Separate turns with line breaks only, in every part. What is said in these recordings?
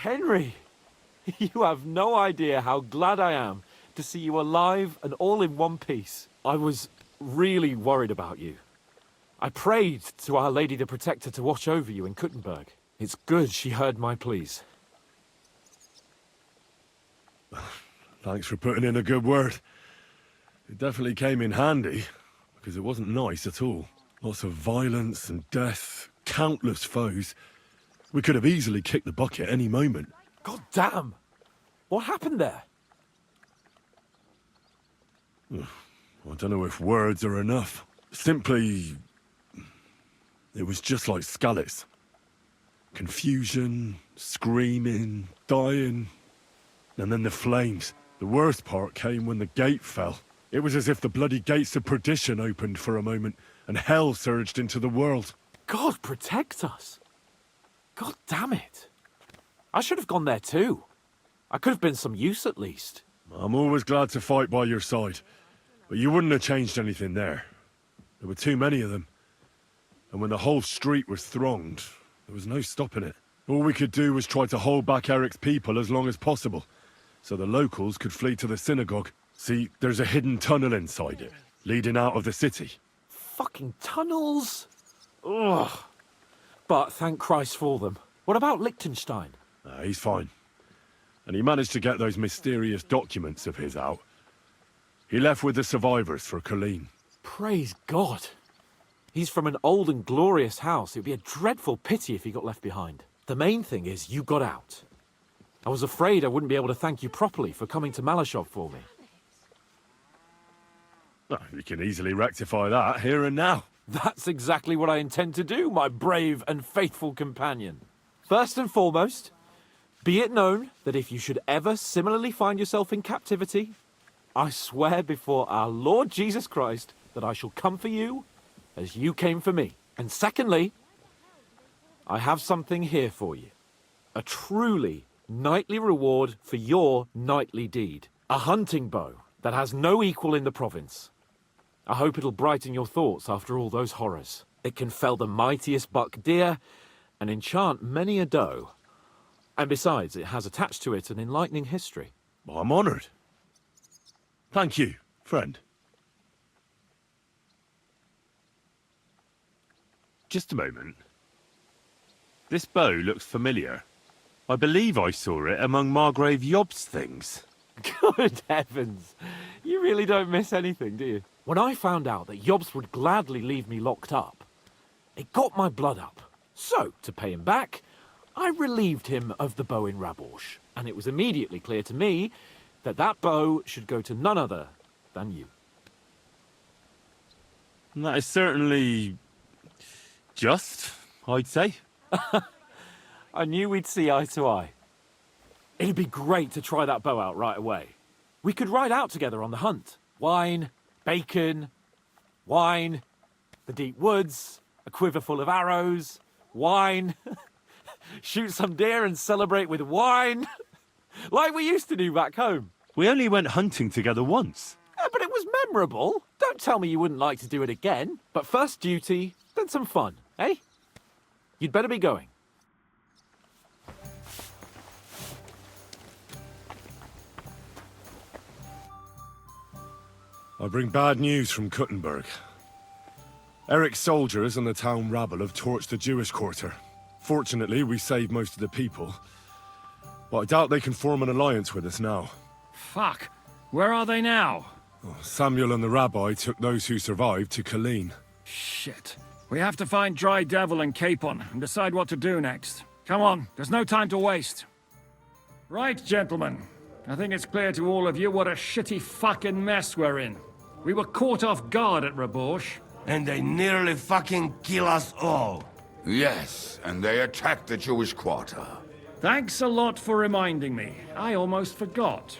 Henry, you have no idea how glad I am to see you alive and all in one piece. I was really worried about you. I prayed to Our Lady the Protector to watch over you in Kuttenberg. It's good she heard my pleas.
Thanks for putting in a good word. It definitely came in handy, because it wasn't nice at all. Lots of violence and death, countless foes. We could have easily kicked the bucket any moment.
God damn! What happened there?
I don't know if words are enough. Simply... it was just like Skalitz. Confusion, screaming, dying... and then the flames. The worst part came when the gate fell. It was as if the bloody gates of perdition opened for a moment, and hell surged into the world.
God protect us! God damn it! I should have gone there too. I could have been some use at least.
I'm always glad to fight by your side, but you wouldn't have changed anything there. There were too many of them. And when the whole street was thronged, there was no stopping it. All we could do was try to hold back Eric's people as long as possible, so the locals could flee to the synagogue. See, there's a hidden tunnel inside it, leading out of the city.
Fucking tunnels! Ugh. But thank Christ for them. What about Liechtenstein?
He's fine. And he managed to get those mysterious documents of his out. He left with the survivors for Colleen.
Praise God. He's from an old and glorious house. It'd be a dreadful pity if he got left behind. The main thing is you got out. I was afraid I wouldn't be able to thank you properly for coming to Malashov for me.
You can easily rectify that here and now.
That's exactly what I intend to do, my brave and faithful companion. First and foremost, be it known that if you should ever similarly find yourself in captivity, I swear before our Lord Jesus Christ that I shall come for you as you came for me. And secondly, I have something here for you. A truly knightly reward for your knightly deed. A hunting bow that has no equal in the province. I hope it'll brighten your thoughts after all those horrors. It can fell the mightiest buck deer and enchant many a doe. And besides, it has attached to it an enlightening history.
I'm honored. Thank you, friend. Just a moment. This bow looks familiar. I believe I saw it among Margrave Yob's things.
Good heavens. You really don't miss anything, do you? When I found out that Yobs would gladly leave me locked up, it got my blood up. So, to pay him back, I relieved him of the bow in Raborsh. And it was immediately clear to me that that bow should go to none other than you.
That is certainly... just, I'd say.
I knew we'd see eye to eye. It'd be great to try that bow out right away. We could ride out together on the hunt. Wine, bacon, wine, the deep woods, a quiver full of arrows, wine, shoot some deer and celebrate with wine, like we used to do back home.
We only went hunting together once.
But it was memorable. Don't tell me you wouldn't like to do it again. But first duty, then some fun, eh? You'd better be going.
I bring bad news from Kuttenberg. Eric's soldiers and the town rabble have torched the Jewish quarter. Fortunately, we saved most of the people. But I doubt they can form an alliance with us now.
Fuck. Where are they now?
Samuel and the rabbi took those who survived to Colleen.
Shit. We have to find Dry Devil and Capon and decide what to do next. Come on, there's no time to waste. Right, gentlemen. I think it's clear to all of you what a shitty fucking mess we're in. We were caught off guard at Raborsh.
And they nearly fucking kill us all.
Yes, and they attacked the Jewish quarter.
Thanks a lot for reminding me. I almost forgot.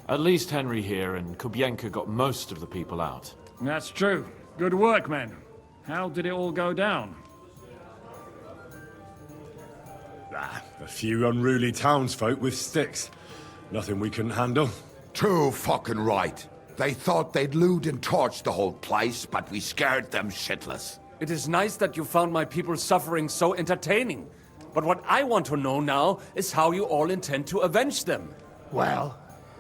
At least Henry here and Kubienka got most of the people out.
That's true. Good work, men. How did it all go down?
A few unruly townsfolk with sticks. Nothing we couldn't handle.
Too fucking right. They thought they'd loot and torch the whole place, but we scared them shitless.
It is nice that you found my people's suffering so entertaining. But what I want to know now is how you all intend to avenge them.
Well,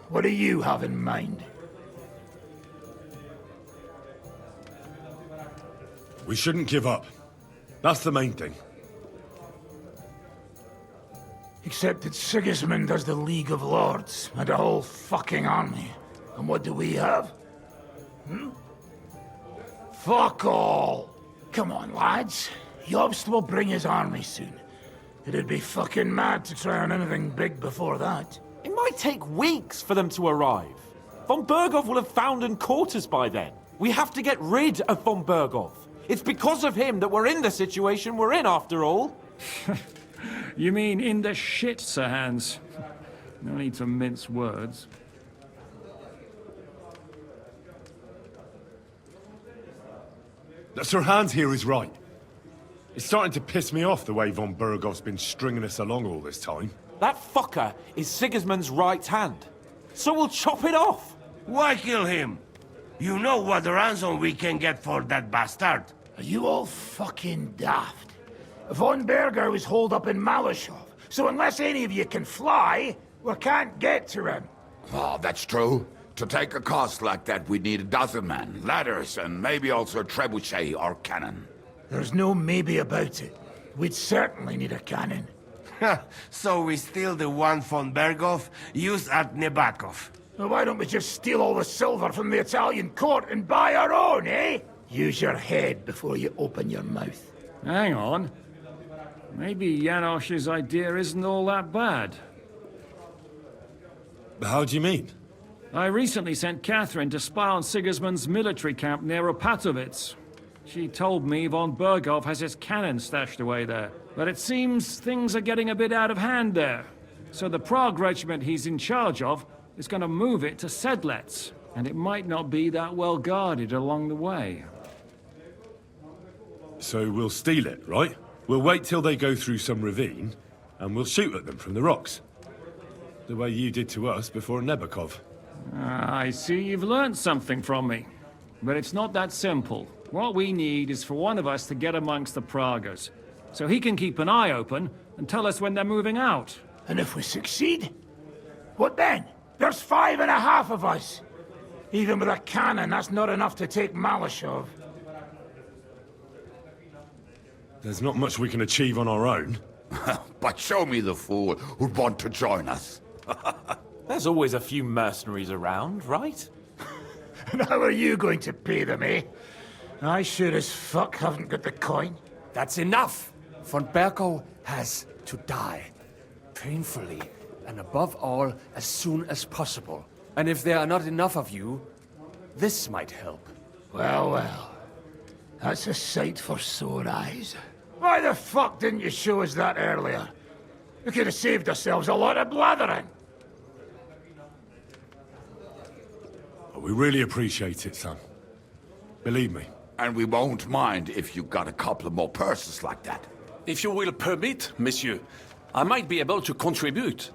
what do you have in mind?
We shouldn't give up. That's the main thing.
Except that Sigismund has the League of Lords and a whole fucking army. And what do we have? Fuck all! Come on, lads. Jobst will bring his army soon. It'd be fucking mad to try on anything big before that.
It might take weeks for them to arrive. Von Berghoff will have found and caught us by then. We have to get rid of Von Berghoff. It's because of him that we're in the situation we're in, after all.
You mean in the shit, Sir Hans? No need to mince words.
Sir Hans here is right. It's starting to piss me off the way Von Berghoff's been stringing us along all this time.
That fucker is Sigismund's right hand. So we'll chop it off.
Why kill him? You know what ransom we can get for that bastard.
Are you all fucking daft? Von Berger was holed up in Malashov, so unless any of you can fly, we can't get to him.
Oh, that's true. To take a cost like that, we'd need a dozen men, ladders, and maybe also a trebuchet or cannon.
There's no maybe about it. We'd certainly need a cannon.
So we steal the one von Berghoff used at Nebakov.
Well, why don't we just steal all the silver from the Italian court and buy our own, eh? Use your head before you open your mouth.
Hang on. Maybe Janosch's idea isn't all that bad.
How do you mean?
I recently sent Catherine to spy on Sigismund's military camp near Opatovitz. She told me Von Berghoff has his cannon stashed away there. But it seems things are getting a bit out of hand there. So the Prague regiment he's in charge of is going to move it to Sedlec. And it might not be that well guarded along the way.
So we'll steal it, right? We'll wait till they go through some ravine, and we'll shoot at them from the rocks. The way you did to us before Nebakov.
I see you've learned something from me. But it's not that simple. What we need is for one of us to get amongst the Pragas, so he can keep an eye open and tell us when they're moving out.
And if we succeed? What then? There's 5.5 of us. Even with a cannon, that's not enough to take Malashov.
There's not much we can achieve on our own.
But show me the fool who'd want to join us.
There's always a few mercenaries around, right?
And how are you going to pay them, eh? I sure as fuck haven't got the coin.
That's enough! Von Berghoff has to die. Painfully, and above all, as soon as possible. And if there are not enough of you, this might help.
Well, well. That's a sight for sore eyes. Why the fuck didn't you show us that earlier? We could have saved ourselves a lot of blathering.
We really appreciate it, son. Believe me.
And we won't mind if you got a couple of more purses like that.
If you will permit, monsieur, I might be able to contribute.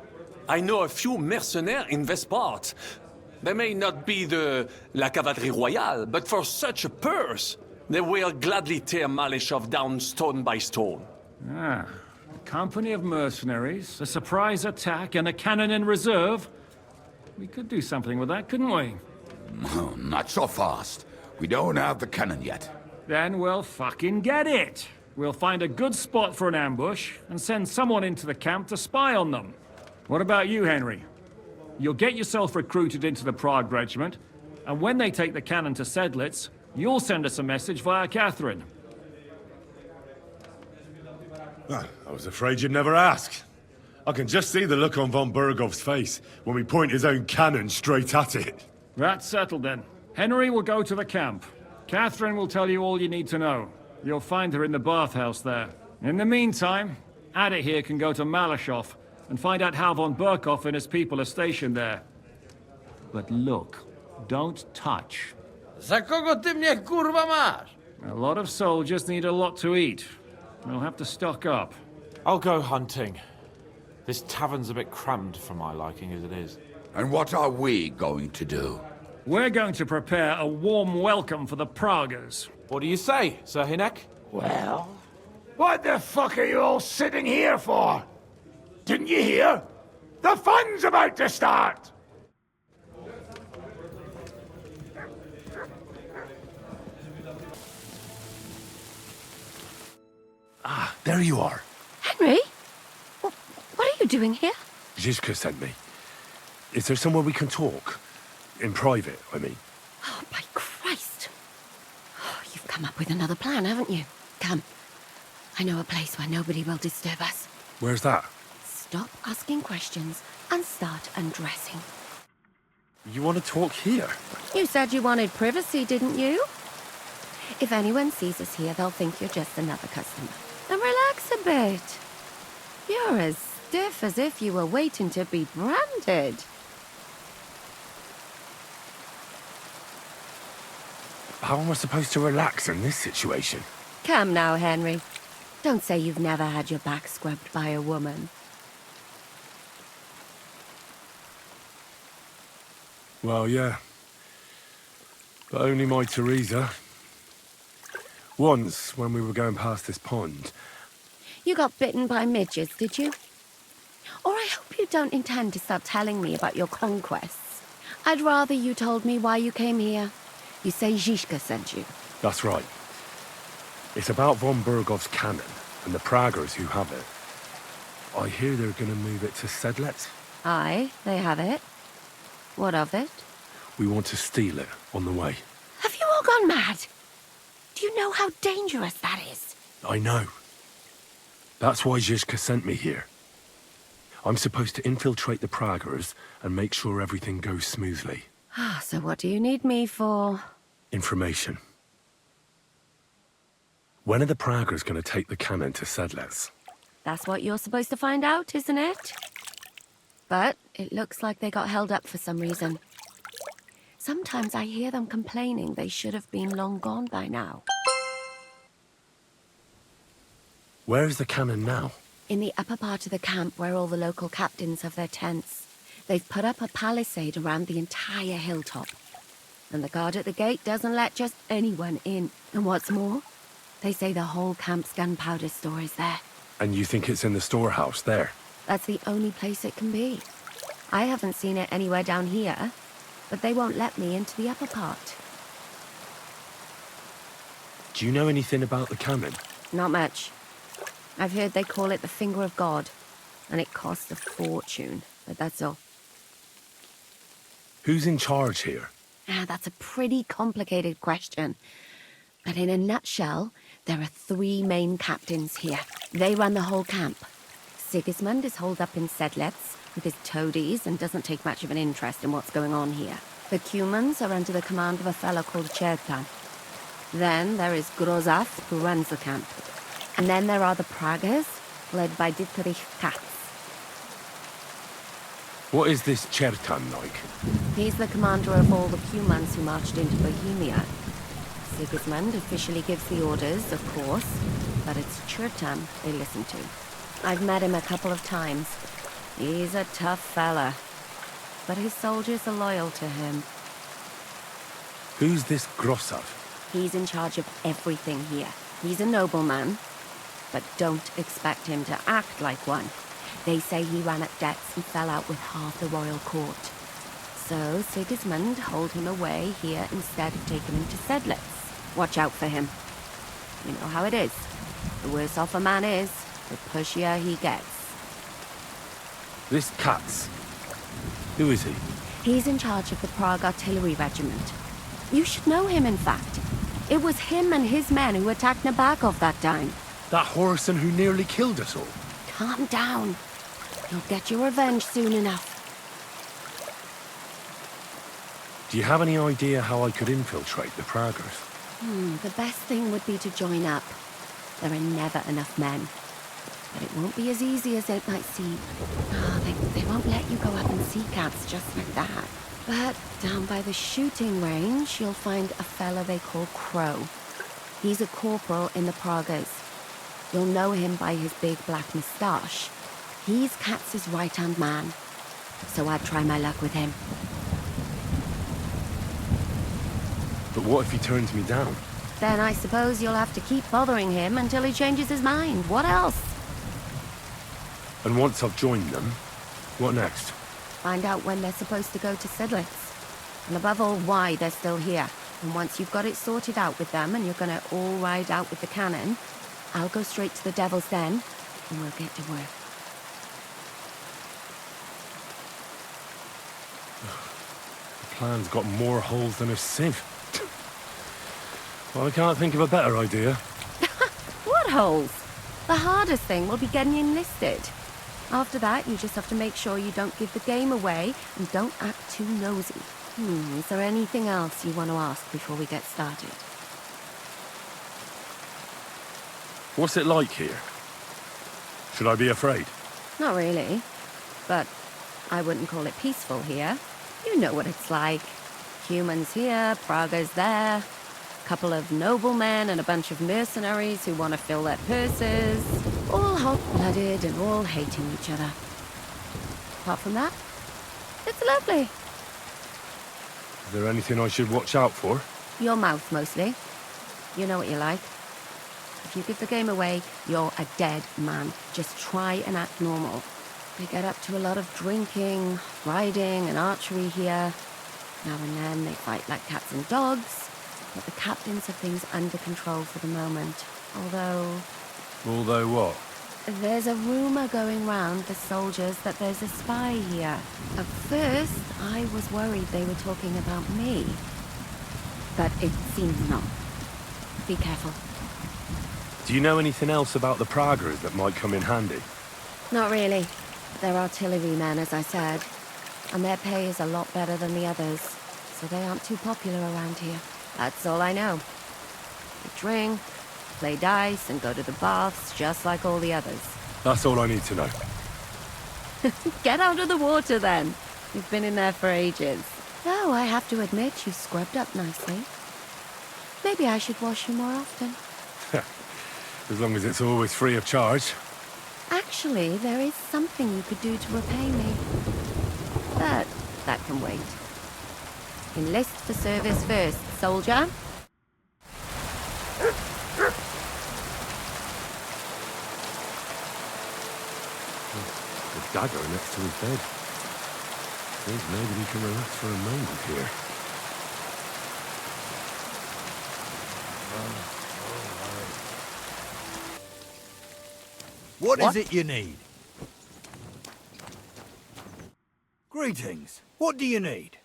I know a few mercenaires in this part. They may not be la cavalerie royale, but for such a purse, they will gladly tear Malashov down stone by stone.
Ah, a company of mercenaries, a surprise attack, and a cannon in reserve. We could do something with that, couldn't we?
No, not so fast. We don't have the cannon yet.
Then we'll fucking get it. We'll find a good spot for an ambush and send someone into the camp to spy on them. What about you, Henry? You'll get yourself recruited into the Prague regiment, and when they take the cannon to Sedlec, you'll send us a message via Catherine.
I was afraid you'd never ask. I can just see the look on Von Berghoff's face when we point his own cannon straight at it.
That's settled then. Henry will go to the camp. Catherine will tell you all you need to know. You'll find her in the bathhouse there. In the meantime, Ada here can go to Malashov and find out how Von Berghoff and his people are stationed there. But look, don't touch.
Za kogo ty mnie kurwa masz?
A lot of soldiers need a lot to eat. We'll have to stock up.
I'll go hunting. This tavern's a bit crammed for my liking as it is.
And what are we going to do?
We're going to prepare a warm welcome for the Pragas.
What do you say, Sir Hinek?
Well, What the fuck are you all sitting here for? Didn't you hear? The fun's about to start!
Ah, there you are.
Henry? What are you doing here?
Zizka sent me. Is there somewhere we can talk? In private, I mean.
Oh, by Christ. Oh, you've come up with another plan, haven't you? Come. I know a place where nobody will disturb us.
Where's that?
Stop asking questions and start undressing.
You want to talk here?
You said you wanted privacy, didn't you? If anyone sees us here, they'll think you're just another customer. Now relax a bit. You're as stiff as if you were waiting to be branded.
How am I supposed to relax in this situation?
Come now, Henry. Don't say you've never had your back scrubbed by a woman.
Well, yeah. But only my Teresa. Once, when we were going past this pond.
You got bitten by midgets, did you? Or I hope you don't intend to start telling me about your conquests. I'd rather you told me why you came here. You say Zizka sent you.
That's right. It's about von Bergov's cannon and the Praggers who have it. I hear they're going to move it to Sedlec.
Aye, they have it. What of it?
We want to steal it on the way.
Have you all gone mad? Do you know how dangerous that is?
I know. That's why Zizka sent me here. I'm supposed to infiltrate the Praggers and make sure everything goes smoothly.
So what do you need me for?
Information. When are the Praggers going to take the cannon to Sedlec?
That's what you're supposed to find out, isn't it? But it looks like they got held up for some reason. Sometimes I hear them complaining they should have been long gone by now.
Where is the cannon now?
In the upper part of the camp where all the local captains have their tents. They've put up a palisade around the entire hilltop. And the guard at the gate doesn't let just anyone in. And what's more, they say the whole camp's gunpowder store is there.
And you think it's in the storehouse there?
That's the only place it can be. I haven't seen it anywhere down here, but they won't let me into the upper part.
Do you know anything about the cannon?
Not much. I've heard they call it the Finger of God, and it costs a fortune, but that's all.
Who's in charge here?
That's a pretty complicated question. But in a nutshell, there are 3 main captains here. They run the whole camp. Sigismund is holed up in Sedlec with his toadies and doesn't take much of an interest in what's going on here. The Cumans are under the command of a fellow called Chertan. Then there is Grozaf, who runs the camp. And then there are the Praggers, led by Dietrich Katz.
What is this Chertan like?
He's the commander of all the Cumans who marched into Bohemia. Sigismund officially gives the orders, of course, but it's Chertan they listen to. I've met him a couple of times. He's a tough fella, but his soldiers are loyal to him.
Who's this Grossav?
He's in charge of everything here. He's a nobleman, but don't expect him to act like one. They say he ran up debts and fell out with half the royal court. So Sigismund holed him away here instead of taking him to Sedlec. Watch out for him. You know how it is. The worse off a man is, the pushier he gets.
This Katz. Who is he?
He's in charge of the Prague Artillery Regiment. You should know him, in fact. It was him and his men who attacked Nabokov that time.
That Horson who nearly killed us all.
Calm down. You'll get your revenge soon enough.
Do you have any idea how I could infiltrate the Praggers?
The best thing would be to join up. There are never enough men. But it won't be as easy as it might seem. They won't let you go up and see cats just like that. But down by the shooting range, you'll find a fella they call Crow. He's a corporal in the Praggers. You'll know him by his big black moustache. He's Katz's right-hand man. So I'd try my luck with him.
But what if he turns me down?
Then I suppose you'll have to keep bothering him until he changes his mind. What else?
And once I've joined them, what next?
Find out when they're supposed to go to Sidlitz. And above all, why they're still here. And once you've got it sorted out with them and you're gonna all ride out with the cannon, I'll go straight to the Devil's Den and we'll get to work.
The plan's got more holes than a sieve. Well, I can't think of a better idea.
What holes? The hardest thing will be getting enlisted. After that, you just have to make sure you don't give the game away and don't act too nosy. Is there anything else you want to ask before we get started?
What's it like here? Should I be afraid?
Not really. But I wouldn't call it peaceful here. You know what it's like. Humans here, Praga's there. Couple of noblemen and a bunch of mercenaries who want to fill their purses. All hot-blooded and all hating each other. Apart from that, it's lovely.
Is there anything I should watch out for?
Your mouth, mostly. You know what you like. If you give the game away, you're a dead man. Just try and act normal. They get up to a lot of drinking, riding, and archery here. Now and then they fight like cats and dogs, but the captains have things under control for the moment. Although
what?
there's a rumor going round the soldiers that there's a spy here. At first, I was worried they were talking about me. But it seems not. Be careful.
Do you know anything else about the Praggers that might come in handy?
Not really. They're artillerymen, as I said. And their pay is a lot better than the others. So they aren't too popular around here. That's all I know. They drink, play dice, and go to the baths just like all the others.
That's all I need to know.
Get out of the water, then. You've been in there for ages. Oh, I have to admit, you scrubbed up nicely. Maybe I should wash you more often.
As long as it's always free of charge.
Actually, there is something you could do to repay me. But that can wait. Enlist for service first, soldier.
The dagger next to his bed. Seems nobody can relax for a moment here.
What is it you need? Greetings. What do you need?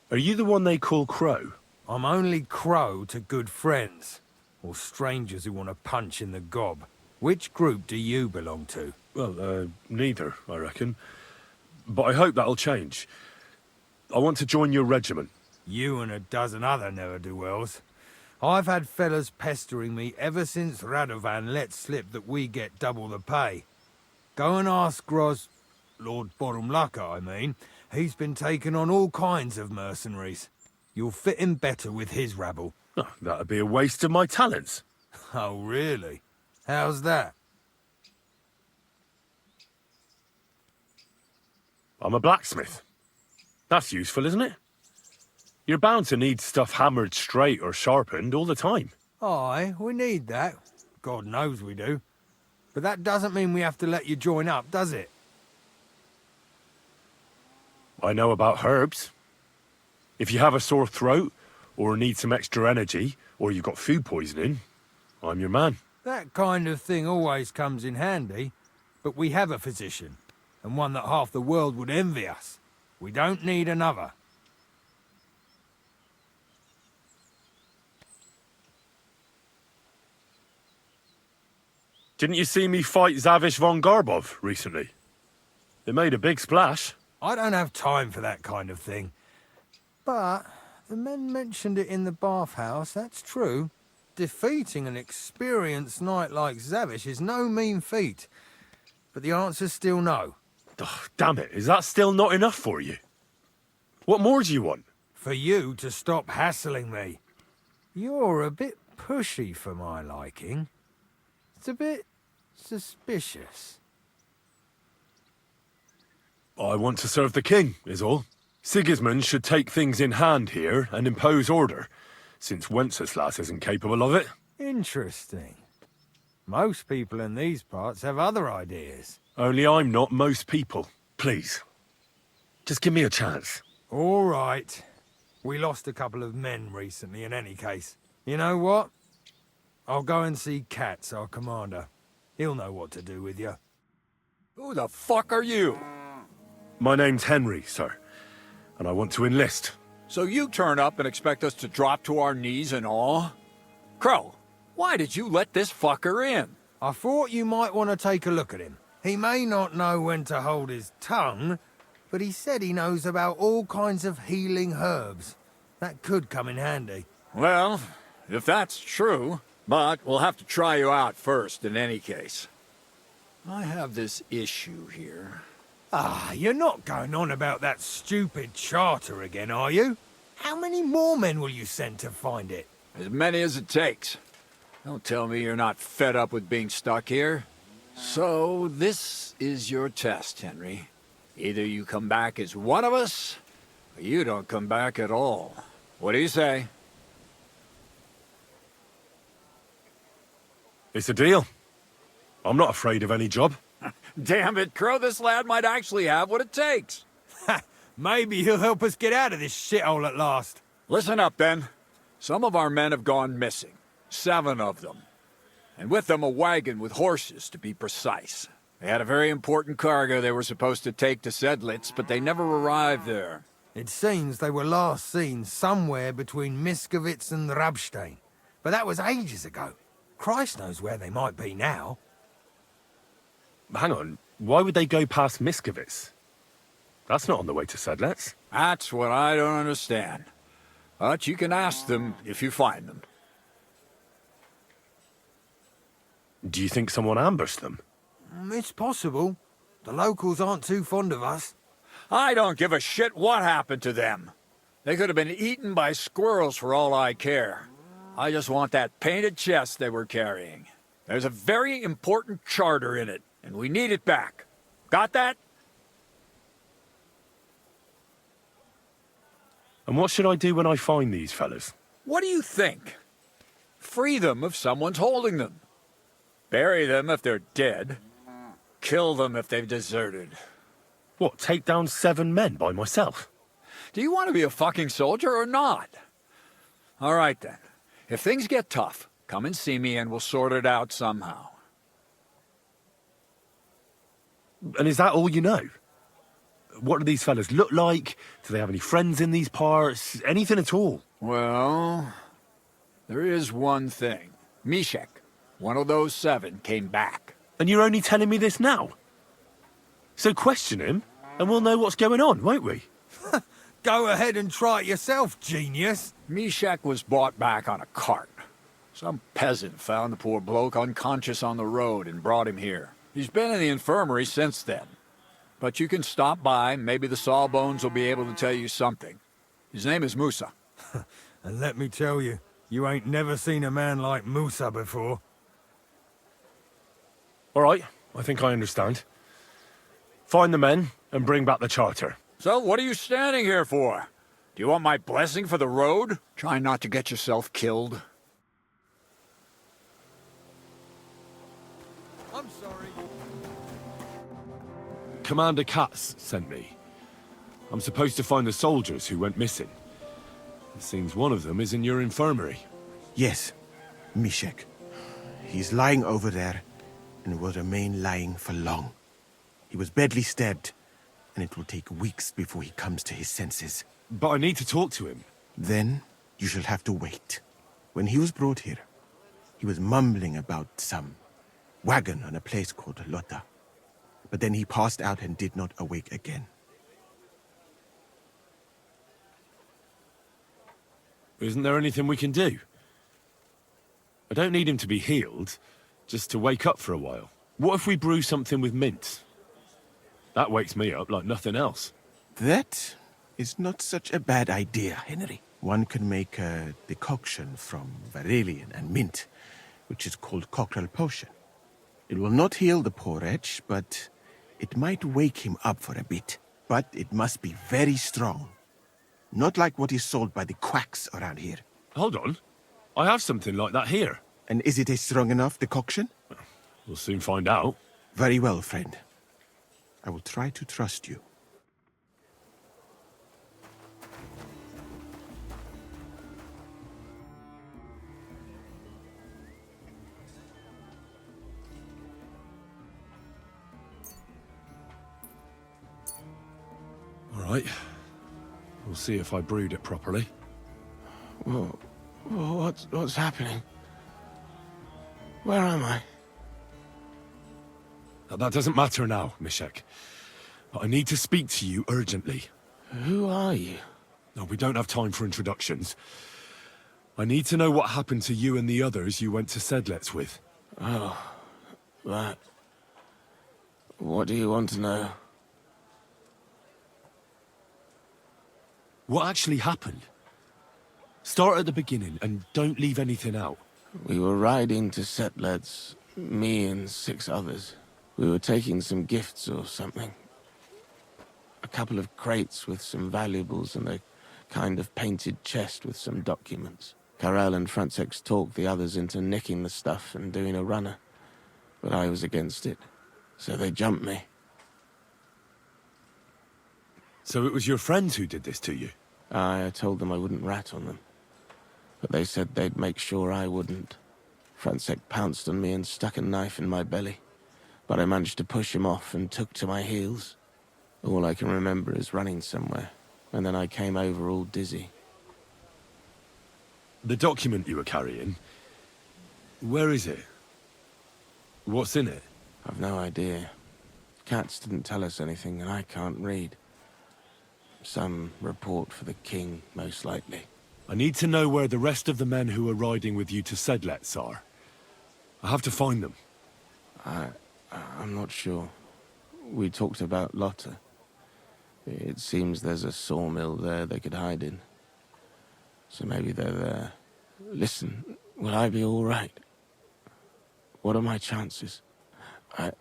Are you the one they call Crow?
I'm only Crow to good friends, or strangers who want to punch in the gob. Which group do you belong to?
Well, neither, I reckon. But I hope that'll change. I want to join your regiment.
You and a dozen other ne'er-do-wells. I've had fellas pestering me ever since Radovan let slip that we get double the pay. Go and ask Lord Borumlaka, I mean. He's been taking on all kinds of mercenaries. You'll fit in better with his rabble.
Oh, that'd be a waste of my talents.
Oh, really? How's that?
I'm a blacksmith. That's useful, isn't it? You're bound to need stuff hammered straight or sharpened all the time.
Aye, we need that. God knows we do. But that doesn't mean we have to let you join up, does it?
I know about herbs. If you have a sore throat, or need some extra energy, or you've got food poisoning, I'm your man.
That kind of thing always comes in handy. But we have a physician, and one that half the world would envy us. We don't need another.
Didn't you see me fight Zavish von Garbov recently? It made a big splash.
I don't have time for that kind of thing. But the men mentioned it in the bathhouse, that's true. Defeating an experienced knight like Zavish is no mean feat. But the answer's still no.
Oh, damn it, is that still not enough for you? What more do you want?
For you to stop hassling me. You're a bit pushy for my liking. It's a bit suspicious.
I want to serve the king, is all. Sigismund should take things in hand here and impose order. since Wenceslas isn't capable of it.
Interesting. Most people in these parts have other ideas.
Only I'm not most people. Please. Just give me a chance.
All right. We lost a couple of men recently in any case. You know what? I'll go and see Katz, our commander. He'll know what to do with you.
Who the fuck are you?
My name's Henry, sir. And I want to enlist.
So you turn up and expect us to drop to our knees in awe? Crow, why did you let this fucker in?
I thought you might want to take a look at him. He may not know when to hold his tongue, but he said he knows about all kinds of healing herbs. That could come in handy.
Well, if that's true, but we'll have to try you out first in any case. I have this issue here.
Ah, you're not going on about that stupid charter again, are you? How many more men will you send to find it?
As many as it takes. Don't tell me you're not fed up with being stuck here. So, this is your test, Henry. Either you come back as one of us, or you don't come back at all. What do you say?
It's a deal. I'm not afraid of any job.
Damn it, Crow, this lad might actually have what it takes.
Maybe he'll help us get out of this shithole at last.
Listen up, then. Some of our men have gone missing. 7 of them. And with them a wagon with horses, to be precise. They had a very important cargo they were supposed to take to Sedlitz, but they never arrived there.
It seems they were last seen somewhere between Miskovitz and Rabstein. But that was ages ago. Christ knows where they might be now.
Hang on, why would they go past Miskovitz? That's not on the way to Sedlitz.
That's what I don't understand. But you can ask them if you find them.
Do you think someone ambushed them?
It's possible. The locals aren't too fond of us.
I don't give a shit what happened to them. They could have been eaten by squirrels for all I care. I just want that painted chest they were carrying. There's a very important charter in it, and we need it back. Got that?
And what should I do when I find these fellas?
What do you think? Free them if someone's holding them. Bury them if they're dead. Kill them if they've deserted.
What, take down 7 men by myself?
Do you want to be a fucking soldier or not? All right then. If things get tough, come and see me and we'll sort it out somehow.
And is that all you know? What do these fellas look like? Do they have any friends in these parts? Anything at all?
Well, there is one thing. Mishek, one of those 7, came back.
And you're only telling me this now? So question him, and we'll know what's going on, won't we?
Go ahead and try it yourself, genius.
Mishek was brought back on a cart. Some peasant found the poor bloke unconscious on the road and brought him here. He's been in the infirmary since then. But you can stop by, maybe the Sawbones will be able to tell you something. His name is Musa.
And let me tell you, you ain't never seen a man like Musa before.
All right, I think I understand. Find the men and bring back the charter.
So what are you standing here for? Do you want my blessing for the road? Try not to get yourself killed.
I'm sorry.
Commander Katz sent me. I'm supposed to find the soldiers who went missing. It seems one of them is in your infirmary.
Yes, Mishek. He's lying over there, and will remain lying for long. He was badly stabbed, and it will take weeks before he comes to his senses.
But I need to talk to him.
Then you shall have to wait. When he was brought here, he was mumbling about some wagon on a place called Lota. But then he passed out and did not awake again.
Isn't there anything we can do? I don't need him to be healed, just to wake up for a while. What if we brew something with mint? That wakes me up like nothing else.
That is not such a bad idea, Henry. One can make a decoction from Varelian and mint, which is called Cockrell Potion. It will not heal the poor wretch, but it might wake him up for a bit. But it must be very strong. Not like what is sold by the quacks around here.
Hold on. I have something like that here.
And is it a strong enough decoction?
We'll soon find out.
Very well, friend. I will try to trust you.
All right. We'll see if I brewed it properly.
Whoa. What's happening? Where am I?
That doesn't matter now, Mishek. But I need to speak to you urgently.
Who are you?
No, we don't have time for introductions. I need to know what happened to you and the others you went to Sedlets with.
Oh, that. What do you want to know?
What actually happened? Start at the beginning and don't leave anything out.
We were riding to Sedlets, me and 6 others. We were taking some gifts or something. A couple of crates with some valuables and a kind of painted chest with some documents. Karel and Francex talked the others into nicking the stuff and doing a runner. But I was against it, so they jumped me.
So it was your friends who did this to you?
I told them I wouldn't rat on them. But they said they'd make sure I wouldn't. Francex pounced on me and stuck a knife in my belly. But I managed to push him off and took to my heels. All I can remember is running somewhere, and then I came over all dizzy.
The document you were carrying, where is it? What's in it?
I've no idea. Cats didn't tell us anything, and I can't read. Some report for the king, most likely.
I need to know where the rest of the men who are riding with you to Sedlets are. I have to find them.
I'm not sure. We talked about Lotta. It seems there's a sawmill there they could hide in. So maybe they're there. Listen, will I be all right? What are my chances? I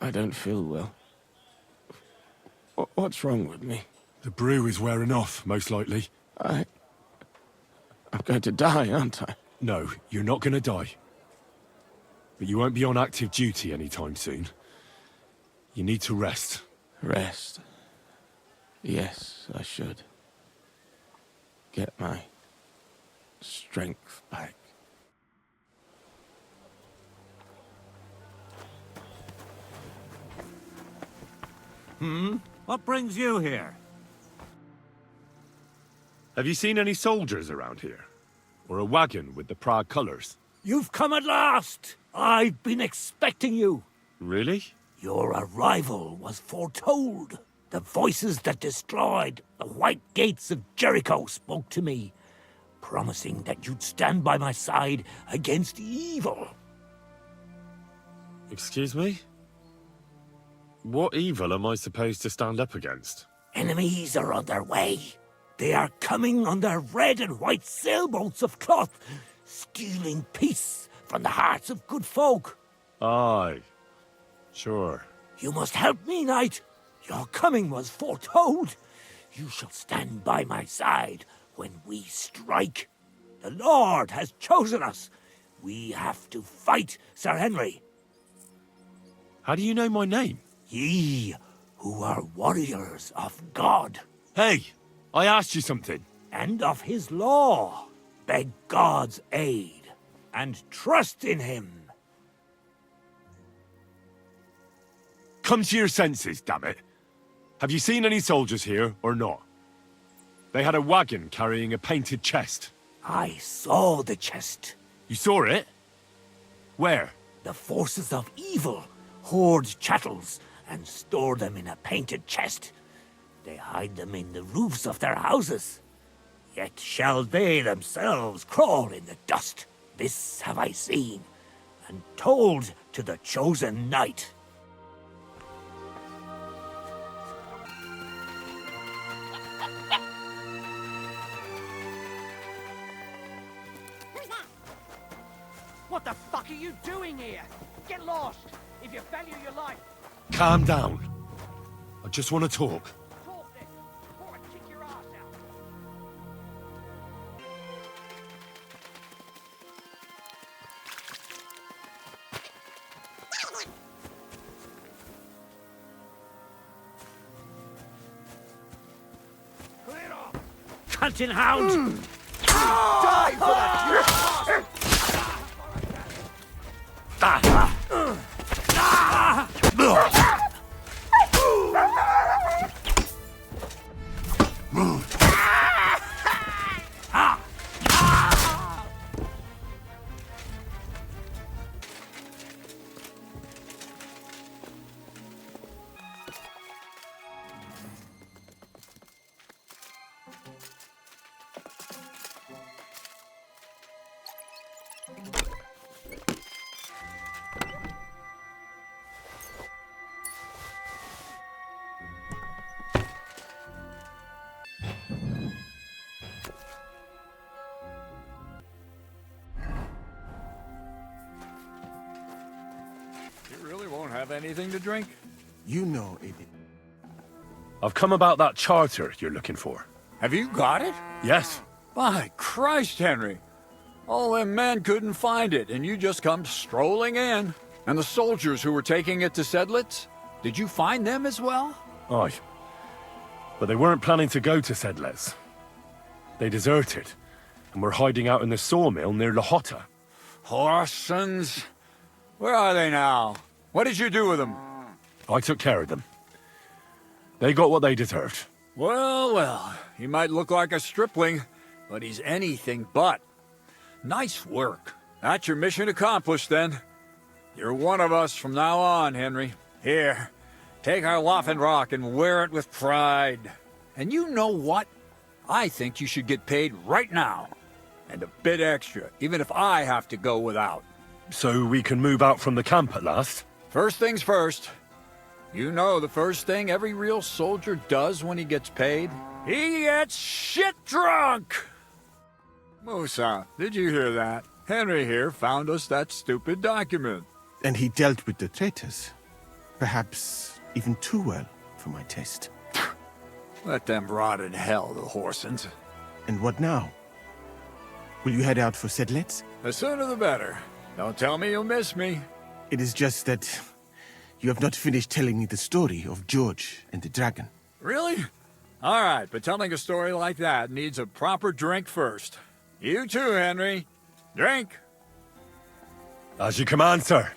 don't feel well. What's wrong with me?
The brew is wearing off, most likely.
I'm going to die, aren't I?
No, you're not going to die. But you won't be on active duty anytime soon. You need to rest.
Rest? Yes, I should. Get my strength back.
What brings you here?
Have you seen any soldiers around here? Or a wagon with the Prague colours?
You've come at last! I've been expecting you.
Really?
Your arrival was foretold. The voices that destroyed the white gates of Jericho spoke to me, promising that you'd stand by my side against evil.
Excuse me? What evil am I supposed to stand up against?
Enemies are on their way. They are coming on their red and white sailboats of cloth, stealing peace from the hearts of good folk.
Aye. Sure.
You must help me, knight. Your coming was foretold. You shall stand by my side when we strike. The Lord has chosen us. We have to fight Sir Henry.
How do you know my name?
Ye, who are warriors of God.
Hey, I asked you something.
And of his law. Beg God's aid, and trust in him.
Come to your senses, damn it. Have you seen any soldiers here, or not? They had a wagon carrying a painted chest.
I saw the chest.
You saw it? Where?
The forces of evil hoard chattels and store them in a painted chest. They hide them in the roofs of their houses. Yet shall they themselves crawl in the dust. This have I seen, and told to the chosen knight.
What the fuck are you doing here? Get lost, if you value your life.
Calm down. I just want to talk.
Talk then, before I kick your ass out.
hunting hound!
Die for that!
You really won't have anything to drink?
You know it.
I've come about that charter you're looking for.
Have you got it?
Yes.
By Christ, Henry. All them men couldn't find it, and you just come strolling in. And the soldiers who were taking it to Sedlitz? Did you find them as well?
Aye. But they weren't planning to go to Sedlitz. They deserted, and were hiding out in the sawmill near Lahota.
Horsons. Where are they now? What did you do with them?
I took care of them. They got what they deserved.
Well, well, he might look like a stripling, but he's anything but. Nice work. That's your mission accomplished, then. You're one of us from now on, Henry. Here, take our Waffenrock and wear it with pride. And you know what? I think you should get paid right now. And a bit extra, even if I have to go without.
So we can move out from the camp at last?
First things first. You know the first thing every real soldier does when he gets paid? He gets shit drunk! Musa, did you hear that? Henry here found us that stupid document.
And he dealt with the traitors. Perhaps even too well for my taste.
Let them rot in hell, the Horsens.
And what now? Will you head out for Sedlitz?
The sooner the better. Don't tell me you'll miss me.
It is just that you have not finished telling me the story of George and the dragon.
Really? All right, but telling a story like that needs a proper drink first. You too, Henry. Drink.
As you command, sir.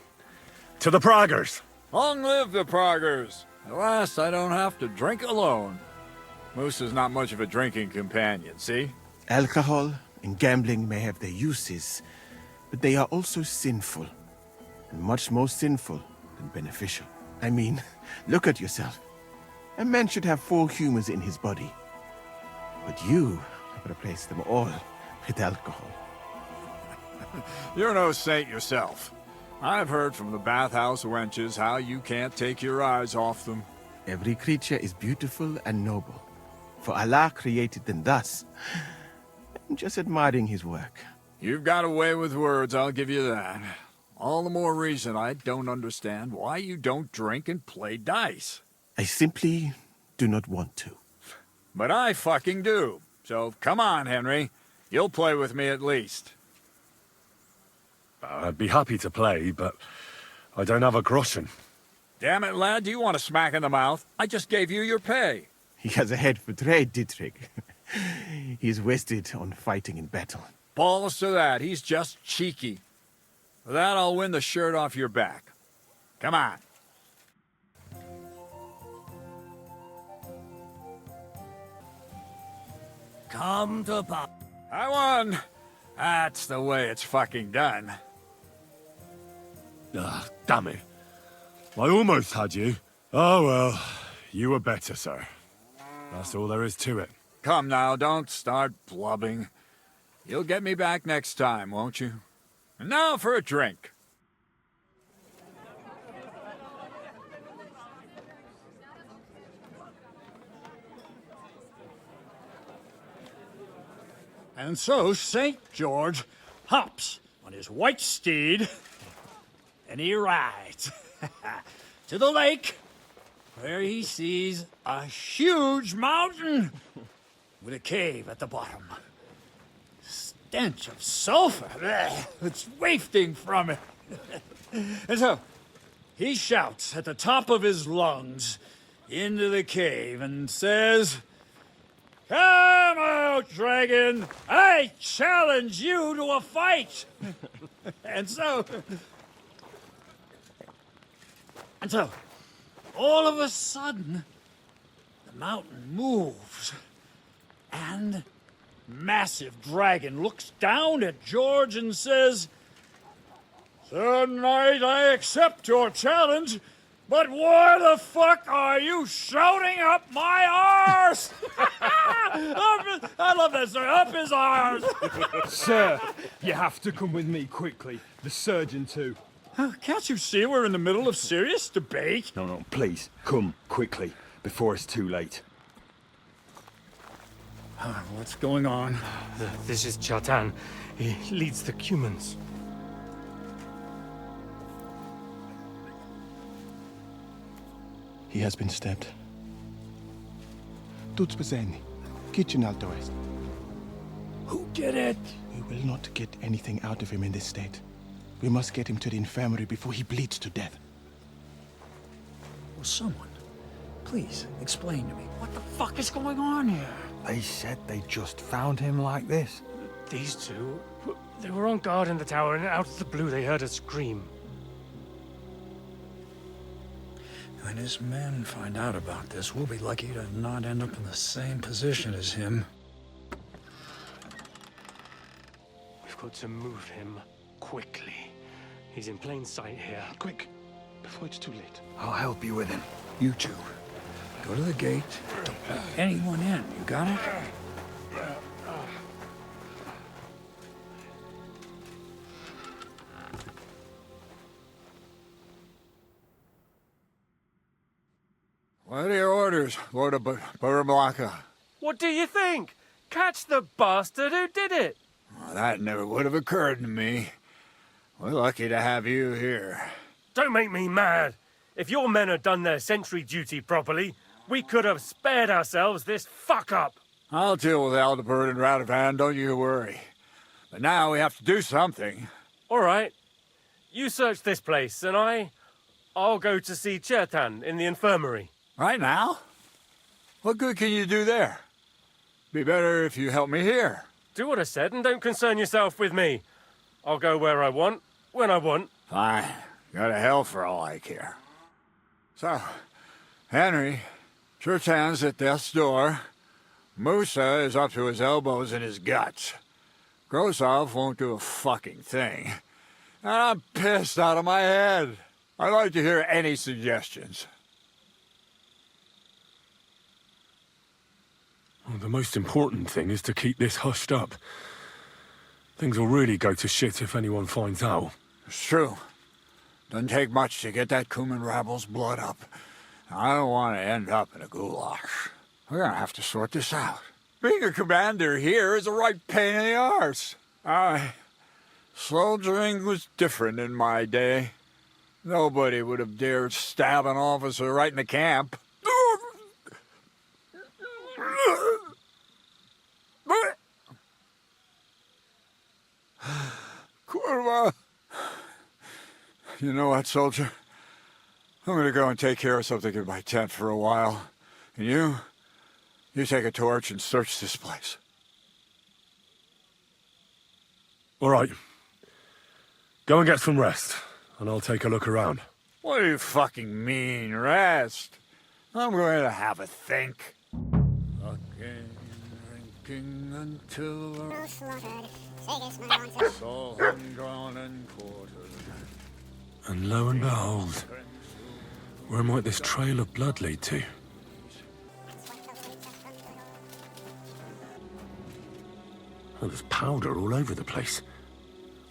To the Praggers.
Long live the Praggers. At last, I don't have to drink alone. Moose is not much of a drinking companion, see?
Alcohol and gambling may have their uses, but they are also sinful. And much more sinful than beneficial. I mean, look at yourself. A man should have 4 humors in his body. But you have replaced them all with alcohol.
You're no saint yourself. I've heard from the bathhouse wenches how you can't take your eyes off them.
Every creature is beautiful and noble. For Allah created them thus. I'm just admiring his work.
You've got a way with words, I'll give you that. All the more reason I don't understand why you don't drink and play dice.
I simply do not want to.
But I fucking do. So come on, Henry. You'll play with me at least.
I'd be happy to play, but I don't have a groschen.
Damn it, lad, do you want a smack in the mouth? I just gave you your pay.
He has a head for trade, Dietrich. He's wasted on fighting in battle.
Balls to that, he's just cheeky. For that, I'll win the shirt off your back. Come on.
Come to pop.
I won. That's the way it's fucking done.
Ah, damn it. I almost had you. Oh well, you were better, sir. That's all there is to it.
Come now, don't start blubbing. You'll get me back next time, won't you? And now for a drink.
And so St. George hops on his white steed, and he rides to the lake, where he sees a huge mountain with a cave at the bottom. Stench of sulfur, it's wafting from it. And so he shouts at the top of his lungs into the cave and says,
Come out, dragon! I challenge you to a fight! And so, all of a sudden, the mountain moves, and massive dragon looks down at George and says, "Sir Knight, I accept your challenge, but why the fuck are you shouting up my arse?" I love that, sir. Up his arse!
Sir, you have to come with me quickly. The surgeon too.
Can't you see we're in the middle of serious debate?
No, please, come quickly, before it's too late.
What's going on?
This is Chatan. He leads the Cumans.
He has been stabbed. Tutti presenti. Kitchen Alto West.
Who did it?
We will not get anything out of him in this state. We must get him to the infirmary before he bleeds to death.
Well, someone, please explain to me. What the fuck is going on here?
They said they just found him like this.
These two, they were on guard in the tower, and out of the blue they heard a scream.
When his men find out about this, we'll be lucky to not end up in the same position as him.
We've got to move him quickly. He's in plain sight here.
Quick, before it's too late.
I'll help you with him. You two, go to the gate. Don't let anyone in. You got it? What are your orders, Lord of Burmlaka?
What do you think? Catch the bastard who did it!
Well, that never would have occurred to me. We're lucky to have you here.
Don't make me mad. If your men had done their sentry duty properly, we could have spared ourselves this fuck-up.
I'll deal with Aldebert and Radovan, don't you worry. But now we have to do something.
All right. You search this place, and I'll go to see Chertan in the infirmary.
Right now? What good can you do there? Be better if you help me here.
Do what I said and don't concern yourself with me. I'll go where I want, when I want.
Fine. Go to hell for all I care. So, Henry, Chertan's at death's door. Musa is up to his elbows in his guts. Grosov won't do a fucking thing. And I'm pissed out of my head. I'd like to hear any suggestions.
Well, the most important thing is to keep this hushed up. Things will really go to shit if anyone finds out.
It's true. Doesn't take much to get that Cuman rabble's blood up. I don't want to end up in a goulash. We're gonna have to sort this out. Being a commander here is a right pain in the arse. Soldiering was different in my day. Nobody would have dared stab an officer right in the camp. Kurva! You know what, soldier? I'm gonna go and take care of something in my tent for a while. And you take a torch and search this place.
All right. Go and get some rest, and I'll take a look around.
What do you fucking mean, rest? I'm going to have a think. Fucking drinking until soul drawn and quartered.
And lo and behold, where might this trail of blood lead to? Oh, there's powder all over the place.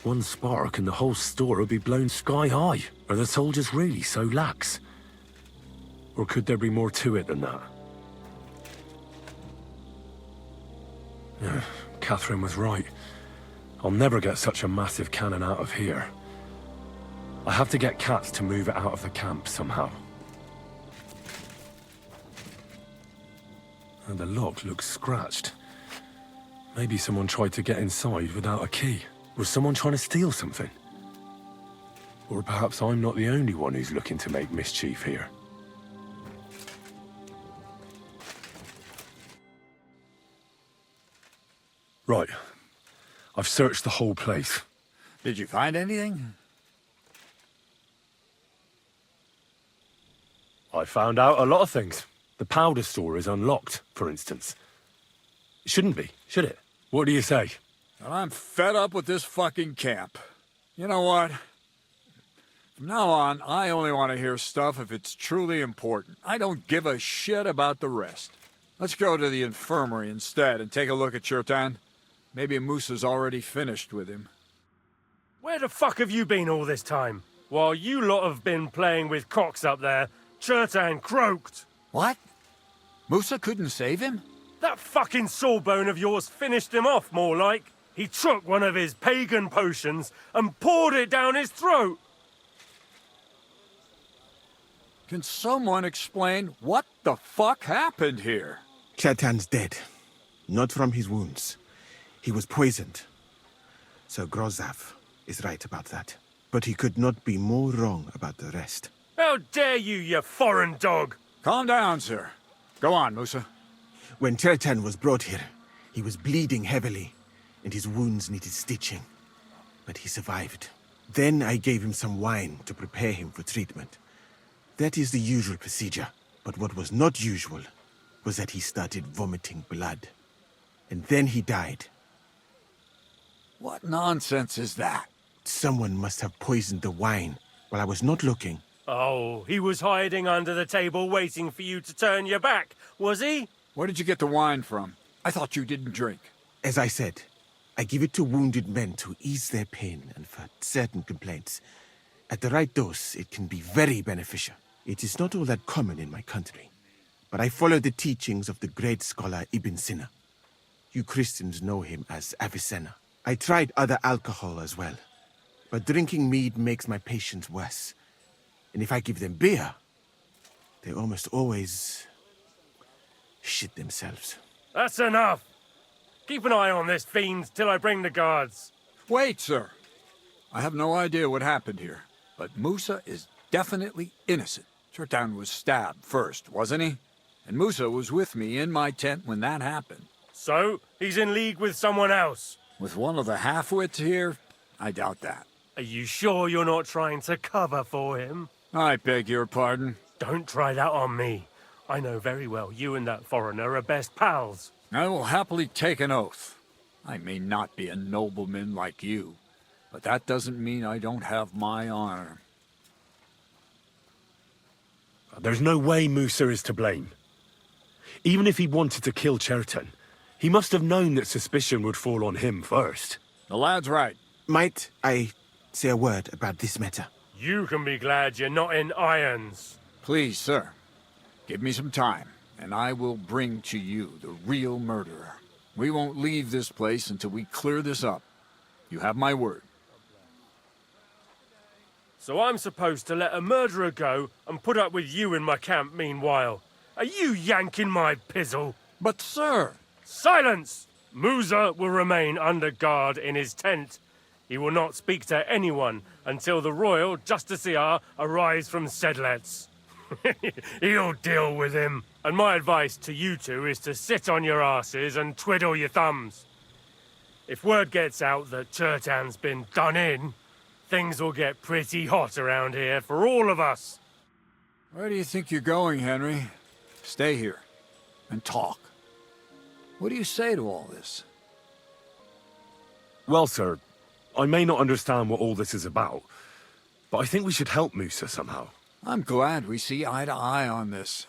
One spark and the whole store would be blown sky high. Are the soldiers really so lax? Or could there be more to it than that? Yeah, Catherine was right. I'll never get such a massive cannon out of here. I have to get Katz to move it out of the camp somehow. And the lock looks scratched. Maybe someone tried to get inside without a key. Was someone trying to steal something? Or perhaps I'm not the only one who's looking to make mischief here. Right. I've searched the whole place.
Did you find anything?
I found out a lot of things. The powder store is unlocked, for instance. It shouldn't be, should it? What do you say?
Well, I'm fed up with this fucking camp. You know what? From now on, I only want to hear stuff if it's truly important. I don't give a shit about the rest. Let's go to the infirmary instead and take a look at Chertan. Maybe Musa's already finished with him.
Where the fuck have you been all this time? While you lot have been playing with cocks up there, Chertan croaked.
What? Musa couldn't save him?
That fucking sawbone of yours finished him off, more like. He took one of his pagan potions and poured it down his throat.
Can someone explain what the fuck happened here?
Chertan's dead. Not from his wounds. He was poisoned. Sir Grozav is right about that. But he could not be more wrong about the rest.
How dare you, you foreign dog!
Calm down, sir. Go on, Musa.
When Chertan was brought here, he was bleeding heavily, and his wounds needed stitching. But he survived. Then I gave him some wine to prepare him for treatment. That is the usual procedure. But what was not usual was that he started vomiting blood. And then he died.
What nonsense is that?
Someone must have poisoned the wine while I was not looking.
Oh, he was hiding under the table waiting for you to turn your back, was he?
Where did you get the wine from? I thought you didn't drink.
As I said, I give it to wounded men to ease their pain and for certain complaints. At the right dose, it can be very beneficial. It is not all that common in my country, but I follow the teachings of the great scholar Ibn Sina. You Christians know him as Avicenna. I tried other alcohol as well, but drinking mead makes my patients worse. And if I give them beer, they almost always shit themselves.
That's enough! Keep an eye on this fiend till I bring the guards.
Wait, sir. I have no idea what happened here, but Musa is definitely innocent. Chertan was stabbed first, wasn't he? And Musa was with me in my tent when that happened.
So, he's in league with someone else?
With one of the half-wits here? I doubt that.
Are you sure you're not trying to cover for him?
I beg your pardon.
Don't try that on me. I know very well you and that foreigner are best pals.
I will happily take an oath. I may not be a nobleman like you, but that doesn't mean I don't have my honor.
There's no way Musa is to blame. Even if he wanted to kill Chertan, he must have known that suspicion would fall on him first.
The lad's right.
Might I say a word about this matter?
You can be glad you're not in irons.
Please, sir. Give me some time, and I will bring to you the real murderer. We won't leave this place until we clear this up. You have my word.
So I'm supposed to let a murderer go and put up with you in my camp meanwhile. Are you yanking my pizzle?
But, sir...
Silence! Musa will remain under guard in his tent. He will not speak to anyone until the royal justiciar arrives from Sedlets. He'll deal with him. And my advice to you two is to sit on your asses and twiddle your thumbs. If word gets out that Chertan's been done in, things will get pretty hot around here for all of us.
Where do you think you're going, Henry? Stay here and talk. What do you say to all this?
Well, sir, I may not understand what all this is about, but I think we should help Musa somehow.
I'm glad we see eye to eye on this.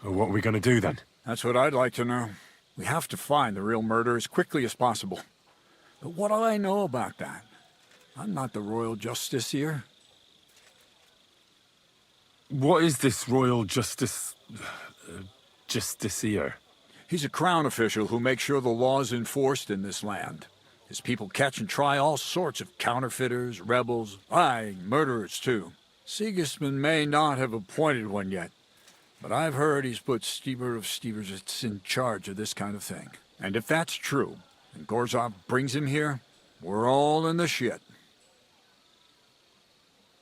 What are we going to do then?
That's what I'd like to know. We have to find the real murderer as quickly as possible. But what do I know about that? I'm not the royal justiciar.
What is this royal justiciar?
He's a crown official who makes sure the law's enforced in this land. His people catch and try all sorts of counterfeiters, rebels, aye, murderers too. Sigismund may not have appointed one yet, but I've heard he's put Stieber of Stiebersitz in charge of this kind of thing. And if that's true, and Gorzov brings him here, we're all in the shit.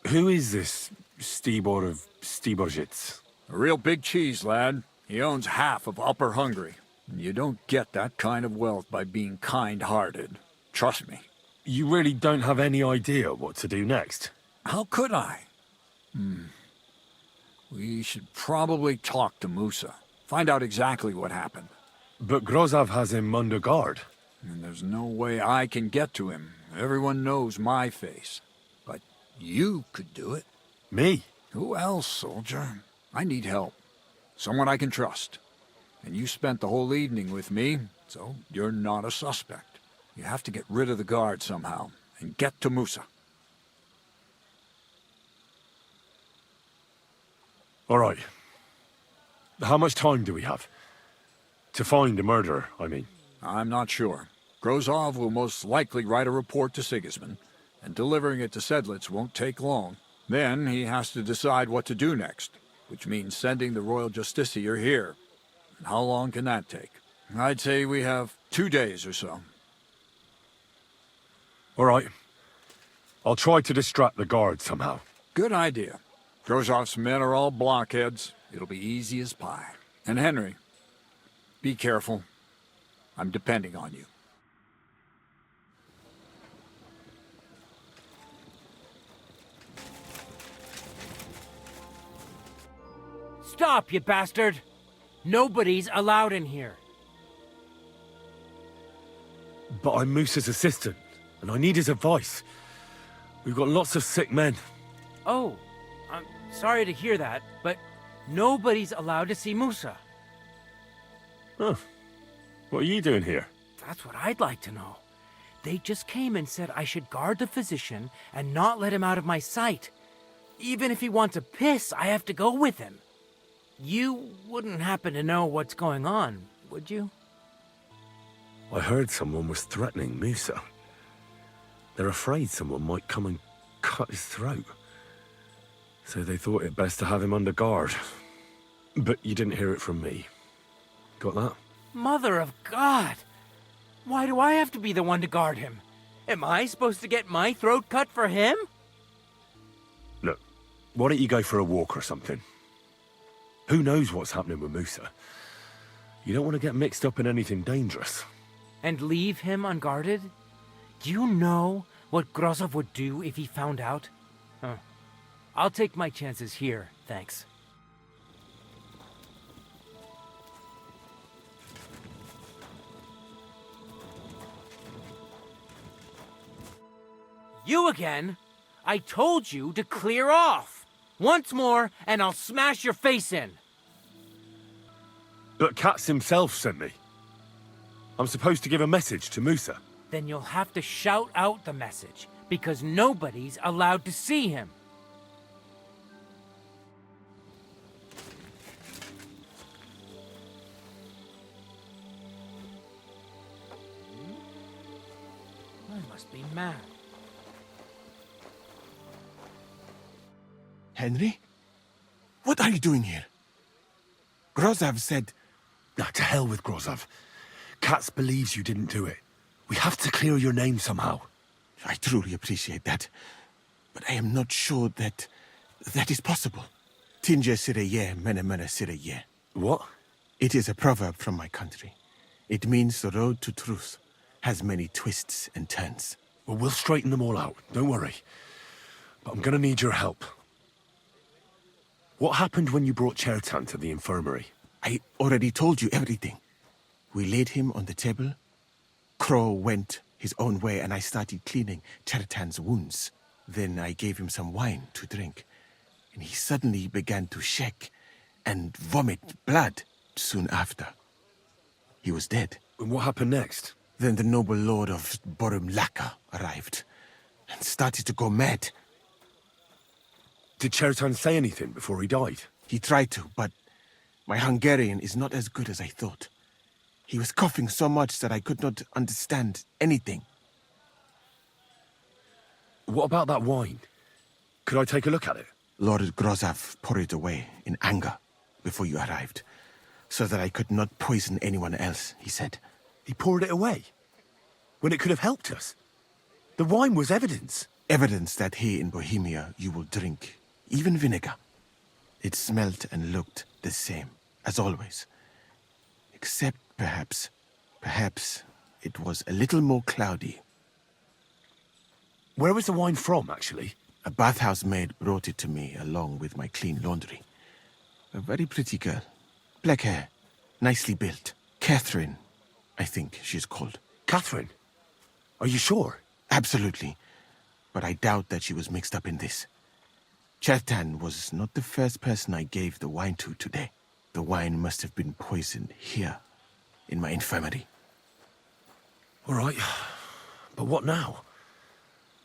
Who is this Stibor of Stiebersitz?
A real big cheese, lad. He owns half of Upper Hungary. You don't get that kind of wealth by being kind-hearted. Trust me.
You really don't have any idea what to do next?
How could I? We should probably talk to Musa. Find out exactly what happened.
But Grozov has him under guard.
And there's no way I can get to him. Everyone knows my face. But you could do it.
Me?
Who else, soldier? I need help. Someone I can trust. And you spent the whole evening with me, so you're not a suspect. You have to get rid of the guard somehow, and get to Musa.
All right. How much time do we have? To find the murderer, I mean.
I'm not sure. Grozov will most likely write a report to Sigismund, and delivering it to Sedlitz won't take long. Then he has to decide what to do next, which means sending the Royal Justiciar here. And how long can that take? I'd say we have 2 days or so.
All right. I'll try to distract the guard somehow.
Good idea. Grozov's men are all blockheads. It'll be easy as pie. And Henry, be careful. I'm depending on you.
Stop, you bastard! Nobody's allowed in here.
But I'm Musa's assistant, and I need his advice. We've got lots of sick men.
Oh, I'm sorry to hear that, but nobody's allowed to see Musa.
Huh. What are you doing here?
That's what I'd like to know. They just came and said I should guard the physician and not let him out of my sight. Even if he wants a piss, I have to go with him. You wouldn't happen to know what's going on, would you?
I heard someone was threatening Musa. They're afraid someone might come and cut his throat. So they thought it best to have him under guard. But you didn't hear it from me. Got that?
Mother of God! Why do I have to be the one to guard him? Am I supposed to get my throat cut for him?
Look, why don't you go for a walk or something? Who knows what's happening with Musa? You don't want to get mixed up in anything dangerous.
And leave him unguarded? Do you know what Grozov would do if he found out? Huh. I'll take my chances here, thanks. You again? I told you to clear off! Once more, and I'll smash your face in!
But Katz himself sent me. I'm supposed to give a message to Musa.
Then you'll have to shout out the message, because nobody's allowed to see him. I must be mad.
Henry? What are you doing here? Grozov said...
Now, to hell with Grozov. Katz believes you didn't do it. We have to clear your name somehow.
I truly appreciate that. But I am not sure that is possible. Tinge sireye, mene mene sireye.
What?
It is a proverb from my country. It means the road to truth has many twists and turns.
Well, we'll straighten them all out. Don't worry. But I'm gonna need your help. What happened when you brought Chertan to the infirmary?
I already told you everything. We laid him on the table. Crow went his own way and I started cleaning Chertan's wounds. Then I gave him some wine to drink. And he suddenly began to shake and vomit blood soon after. He was dead.
And what happened next?
Then the noble lord of Borum Laka arrived and started to go mad.
Did Chertan say anything before he died?
He tried to, but my Hungarian is not as good as I thought. He was coughing so much that I could not understand anything.
What about that wine? Could I take a look at it?
Lord Grozov poured it away in anger before you arrived, so that I could not poison anyone else, he said.
He poured it away? When it could have helped us? The wine was evidence.
Evidence that here in Bohemia you will drink, even vinegar. It smelt and looked the same, as always. Except Perhaps. Perhaps it was a little more cloudy.
Where was the wine from, actually?
A bathhouse maid brought it to me along with my clean laundry. A very pretty girl. Black hair. Nicely built. Catherine, I think she's called.
Catherine? Are you sure?
Absolutely. But I doubt that she was mixed up in this. Chertan was not the first person I gave the wine to today. The wine must have been poisoned here, in my infirmary.
All right. But what now?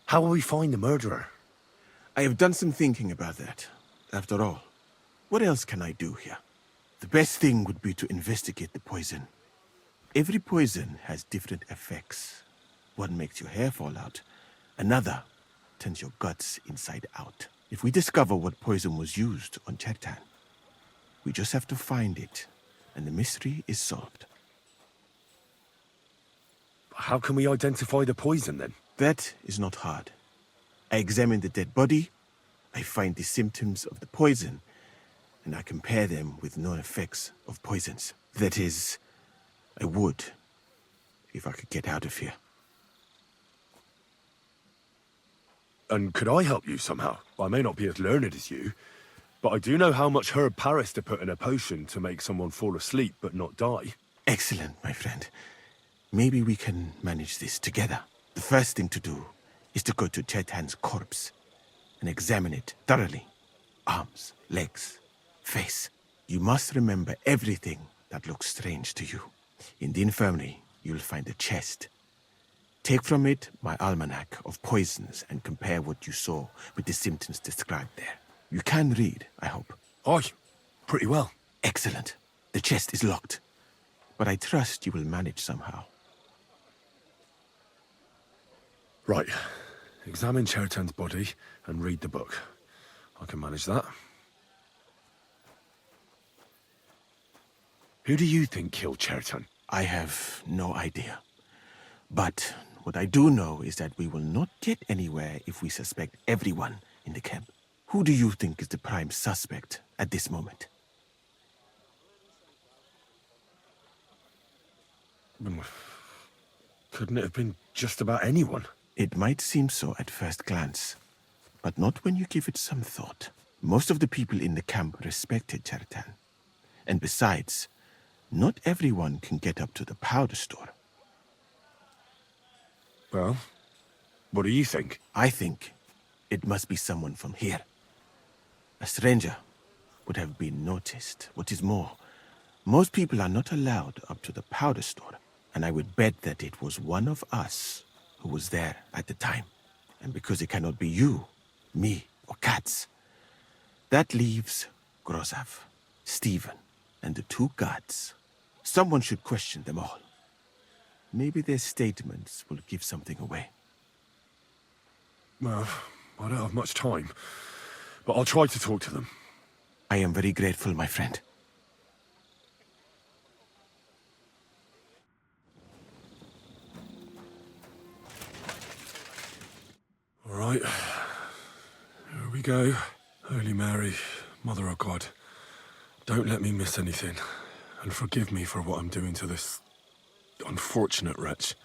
How will we find the murderer?
I have done some thinking about that. After all, what else can I do here? The best thing would be to investigate the poison. Every poison has different effects. One makes your hair fall out. Another turns your guts inside out. If we discover what poison was used on Chertan, we just have to find it, and the mystery is solved.
How can we identify the poison, then?
That is not hard. I examine the dead body, I find the symptoms of the poison, and I compare them with known effects of poisons. That is, I would, if I could get out of here.
And could I help you somehow? I may not be as learned as you, but I do know how much herb Paris to put in a potion to make someone fall asleep but not die.
Excellent, my friend. Maybe we can manage this together. The first thing to do is to go to Chertan's corpse and examine it thoroughly. Arms, legs, face. You must remember everything that looks strange to you. In the infirmary, you'll find a chest. Take from it my almanac of poisons and compare what you saw with the symptoms described there. You can read, I hope.
Aye, pretty well.
Excellent. The chest is locked, but I trust you will manage somehow.
Right. Examine Chertan's body and read the book. I can manage that. Who do you think killed Chertan?
I have no idea. But what I do know is that we will not get anywhere if we suspect everyone in the camp. Who do you think is the prime suspect at this moment?
Couldn't it have been just about anyone?
It might seem so at first glance, but not when you give it some thought. Most of the people in the camp respected Chertan. And besides, not everyone can get up to the powder store.
Well, what do you think?
I think it must be someone from here. A stranger would have been noticed. What is more, most people are not allowed up to the powder store, and I would bet that it was one of us who was there at the time. And because it cannot be you, me, or Katz, that leaves Grozav, Stephen, and the two guards. Someone should question them all. Maybe their statements will give something away.
Well, I don't have much time, but I'll try to talk to them.
I am very grateful, my friend.
All right, here we go. Holy Mary, Mother of God, don't let me miss anything, and forgive me for what I'm doing to this unfortunate wretch.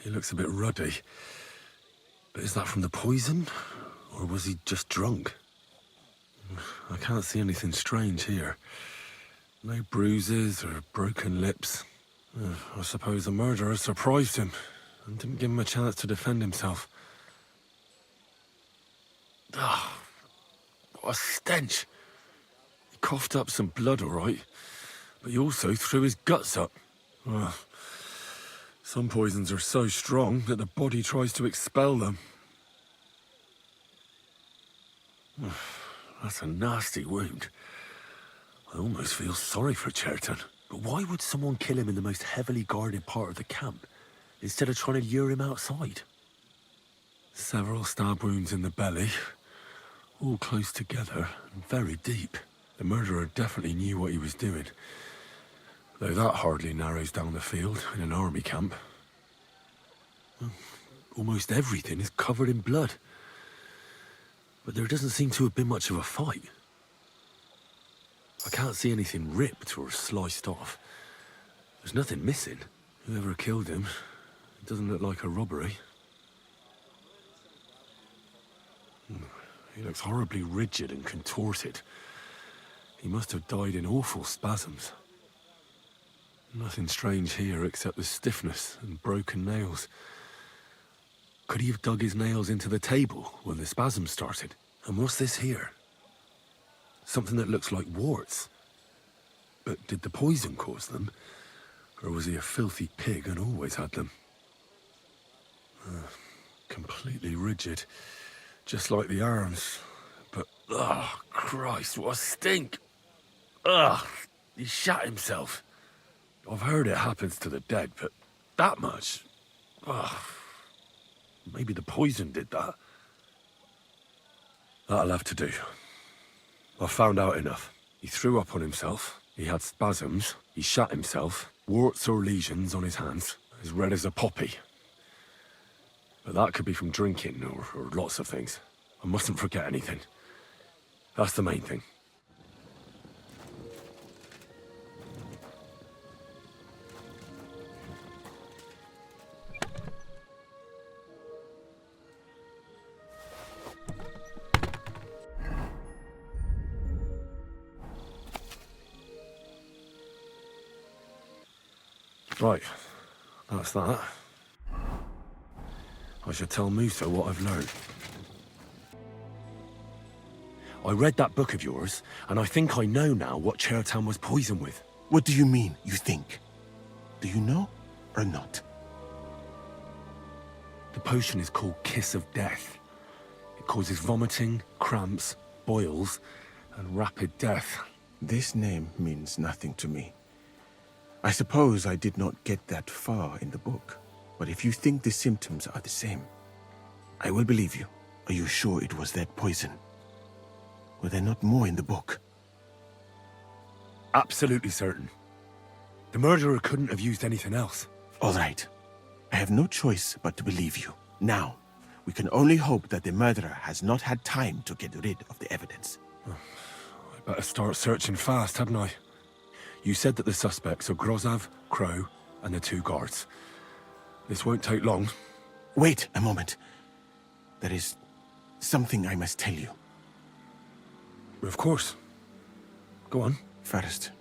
He looks a bit ruddy, but is that from the poison, or was he just drunk? I can't see anything strange here. No bruises or broken lips. I suppose the murderer surprised him and didn't give him a chance to defend himself. Ah, what a stench. He coughed up some blood, all right, but he also threw his guts up. Some poisons are so strong that the body tries to expel them. That's a nasty wound. I almost feel sorry for Chertan. But why would someone kill him in the most heavily guarded part of the camp, instead of trying to lure him outside? Several stab wounds in the belly, all close together and very deep. The murderer definitely knew what he was doing, though that hardly narrows down the field in an army camp. Almost everything is covered in blood, but there doesn't seem to have been much of a fight.
I can't see anything ripped or sliced off. There's nothing missing. Whoever killed him, it doesn't look like a robbery. He looks horribly rigid and contorted. He must have died in awful spasms. Nothing strange here except the stiffness and broken nails. Could he have dug his nails into the table when the spasms started? And what's this here? Something that looks like warts. But did the poison cause them? Or was he a filthy pig and always had them? Completely rigid. Just like the arms. But, oh, Christ, what a stink! Ugh, he shot himself. I've heard it happens to the dead, but that much? Ugh. Maybe the poison did that. That'll have to do. I found out enough. He threw up on himself, he had spasms, he shot himself, warts or lesions on his hands, as red as a poppy. But that could be from drinking or lots of things. I mustn't forget anything. That's the main thing. Right, that's that. I should tell Musa what I've learned. I read that book of yours, and I think I know now what Chertan was poisoned with.
What do you mean, you think? Do you know, or not?
The potion is called Kiss of Death. It causes vomiting, cramps, boils, and rapid death.
This name means nothing to me. I suppose I did not get that far in the book, but if you think the symptoms are the same, I will believe you. Are you sure it was that poison? Were there not more in the book?
Absolutely certain. The murderer couldn't have used anything else.
All right. I have no choice but to believe you. Now, we can only hope that the murderer has not had time to get rid of the evidence.
I better start searching fast, hadn't I? You said that the suspects are Grozav, Crow, and the 2 guards. This won't take long.
Wait a moment. There is something I must tell you.
Of course. Go on.
First,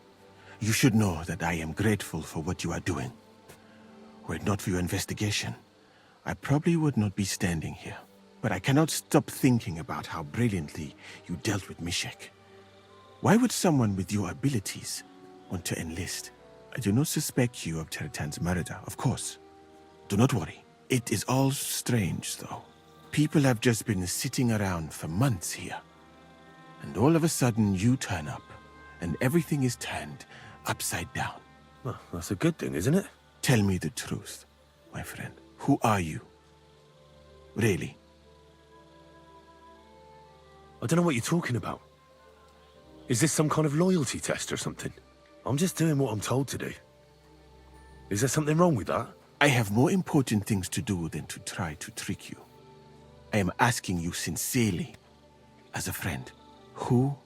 you should know that I am grateful for what you are doing. Were it not for your investigation, I probably would not be standing here. But I cannot stop thinking about how brilliantly you dealt with Mishek. Why would someone with your abilities want to enlist? I do not suspect you of Chertan's murder, of course. Do not worry. It is all strange, though. People have just been sitting around for months here. And all of a sudden you turn up, and everything is turned upside down.
Well, that's a good thing, isn't it?
Tell me the truth, my friend. Who are you? Really?
I don't know what you're talking about. Is this some kind of loyalty test or something? I'm just doing what I'm told to do. Is there something wrong with that?
I have more important things to do than to try to trick you. I am asking you sincerely, as a friend. Who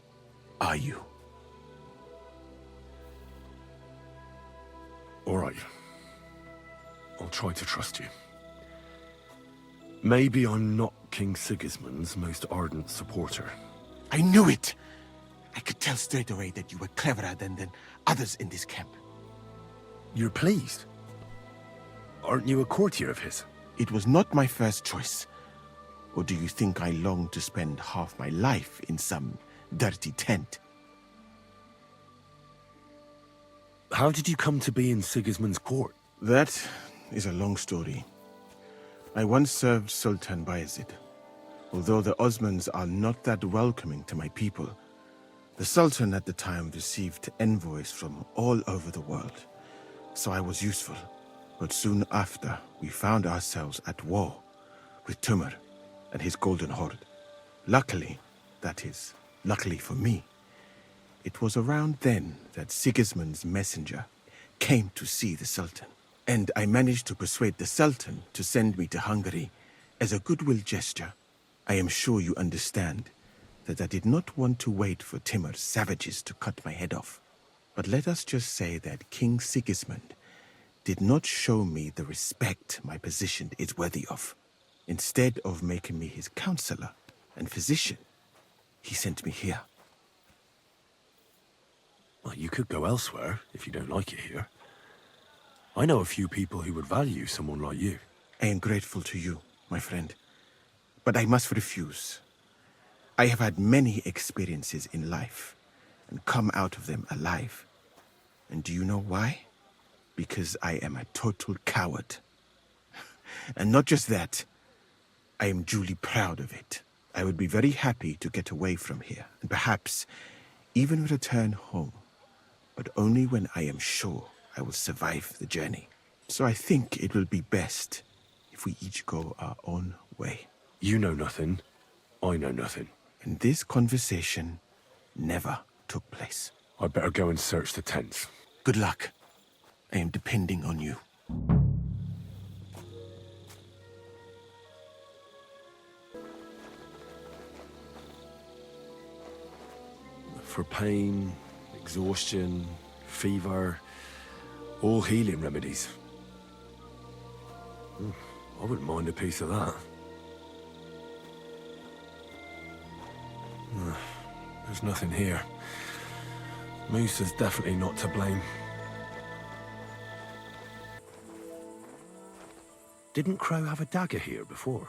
are you?
All right. I'll try to trust you. Maybe I'm not King Sigismund's most ardent supporter.
I knew it! I could tell straight away that you were cleverer than others in this camp.
You're pleased? Aren't you a courtier of his?
It was not my first choice. Or do you think I long to spend half my life in some dirty tent?
How did you come to be in Sigismund's court?
That is a long story. I once served Sultan Bayezid. Although the Osmans are not that welcoming to my people, the Sultan at the time received envoys from all over the world, so I was useful. But soon after, we found ourselves at war with Tumur and his Golden Horde. Luckily, that is, luckily for me, it was around then that Sigismund's messenger came to see the Sultan. And I managed to persuade the Sultan to send me to Hungary as a goodwill gesture. I am sure you understand that I did not want to wait for Timur's savages to cut my head off. But let us just say that King Sigismund did not show me the respect my position is worthy of. Instead of making me his counselor and physician, he sent me here.
Well, you could go elsewhere if you don't like it here. I know a few people who would value someone like you.
I am grateful to you, my friend. But I must refuse. I have had many experiences in life and come out of them alive. And do you know why? Because I am a total coward. And not just that, I am duly proud of it. I would be very happy to get away from here, and perhaps even return home, but only when I am sure I will survive the journey. So I think it will be best if we each go our own way.
You know nothing, I know nothing.
And this conversation never took place.
I'd better go and search the tents.
Good luck. I am depending on you.
For pain, exhaustion, fever, all healing remedies. I wouldn't mind a piece of that. There's nothing here. Moose is definitely not to blame. Didn't Crow have a dagger here before?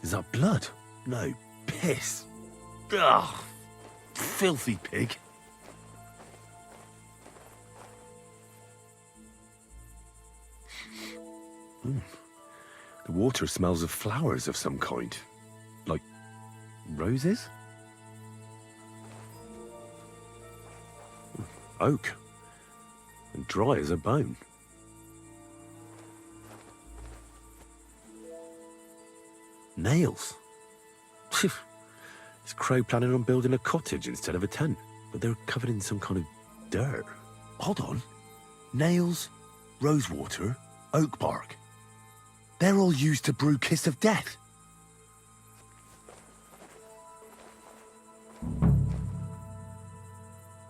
Is that blood? No, piss. Ugh, filthy pig. The water smells of flowers of some kind. Like roses? Oak. And dry as a bone. Nails. Is Crow planning on building a cottage instead of a tent? But they're covered in some kind of dirt. Hold on. Nails, rosewater, oak bark. They're all used to brew Kiss of Death.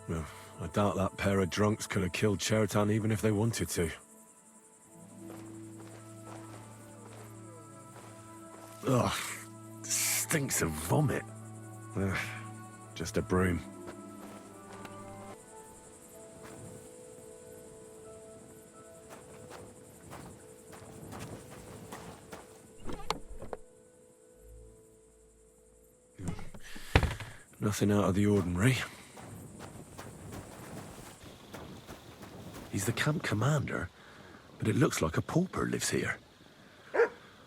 Well, I doubt that pair of drunks could have killed Chertan even if they wanted to. Ugh, stinks of vomit. Ugh, just a broom. Nothing out of the ordinary. He's the camp commander, but it looks like a pauper lives here.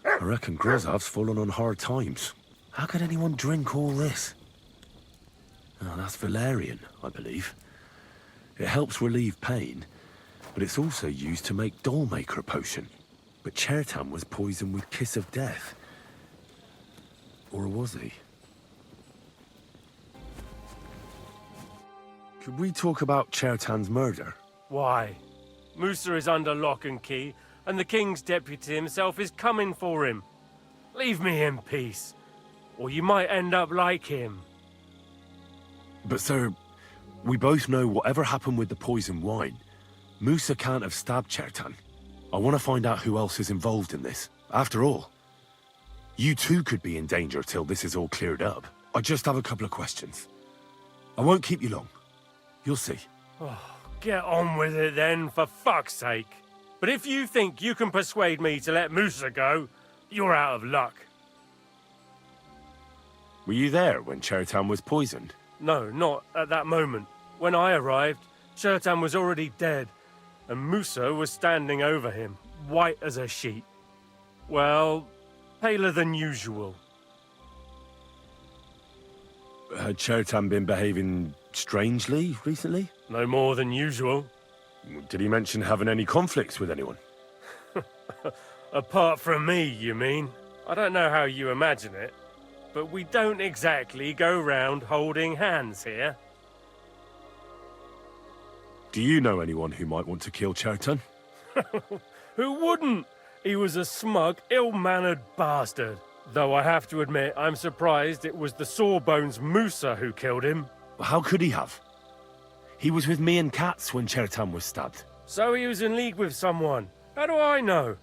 I reckon Grozov's fallen on hard times. How could anyone drink all this? Oh, that's valerian, I believe. It helps relieve pain, but it's also used to make Dollmaker potion. But Chertan was poisoned with Kiss of Death. Or was he? Could we talk about Chertan's murder?
Why? Musa is under lock and key, and the king's deputy himself is coming for him. Leave me in peace, or you might end up like him.
But sir, we both know whatever happened with the poison wine, Musa can't have stabbed Chertan. I want to find out who else is involved in this. After all, you too could be in danger till this is all cleared up. I just have a couple of questions. I won't keep you long. You'll see.
Oh, get on with it then, for fuck's sake. But if you think you can persuade me to let Musa go, you're out of luck.
Were you there when Chertan was poisoned?
No, not at that moment. When I arrived, Chertan was already dead, and Musa was standing over him, white as a sheet. Well, paler than usual.
Had Chertan been behaving strangely recently?
No more than usual.
Did he mention having any conflicts with anyone?
Apart from me, you mean? I don't know how you imagine it, but we don't exactly go round holding hands here.
Do you know anyone who might want to kill Chertan?
Who wouldn't? He was a smug, ill-mannered bastard. Though I have to admit, I'm surprised it was the Sawbones Musa who killed him.
How could he have? He was with me and Katz when Chertan was stabbed.
So he was in league with someone. How do I know?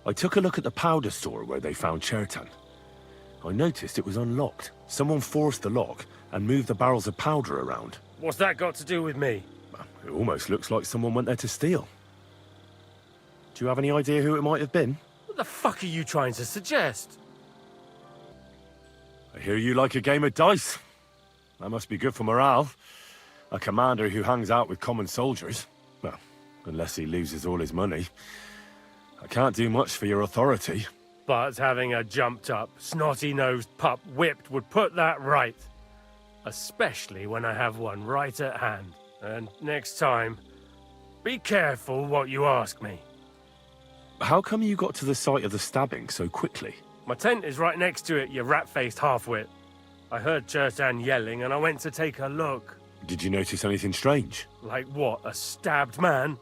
I took a look at the powder store where they found Chertan. I noticed it was unlocked. Someone forced the lock and moved the barrels of powder around.
What's that got to do with me?
It almost looks like someone went there to steal. Do you have any idea who it might have been?
What the fuck are you trying to suggest?
I hear you like a game of dice. That must be good for morale. A commander who hangs out with common soldiers. Well, unless he loses all his money. I can't do much for your authority.
But having a jumped-up, snotty-nosed pup whipped would put that right. Especially when I have one right at hand. And next time, be careful what you ask me.
How come you got to the site of the stabbing so quickly?
My tent is right next to it, you rat-faced half-wit. I heard Chertan yelling and I went to take a look.
Did you notice anything strange?
Like what, a stabbed man?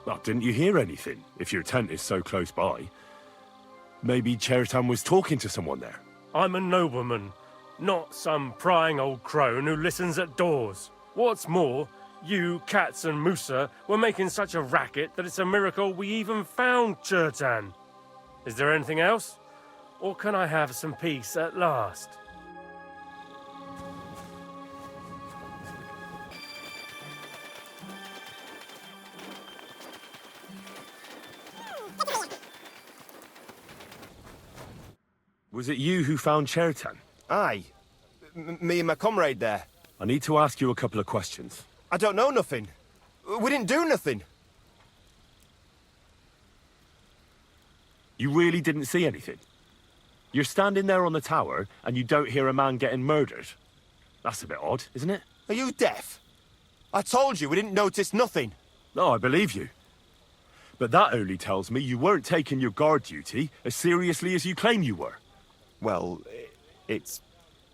Well, didn't you hear anything, if your tent is so close by? Maybe Chertan was talking to someone there.
I'm a nobleman, not some prying old crone who listens at doors. What's more, you, Katz and Musa were making such a racket that it's a miracle we even found Chertan. Is there anything else? Or can I have some peace at last?
Was it you who found Chertan?
Aye. Me and my comrade there.
I need to ask you a couple of questions.
I don't know nothing. We didn't do nothing.
You really didn't see anything? You're standing there on the tower, and you don't hear a man getting murdered? That's a bit odd, isn't it?
Are you deaf? I told you we didn't notice nothing.
No, I believe you. But that only tells me you weren't taking your guard duty as seriously as you claim you were.
Well, it's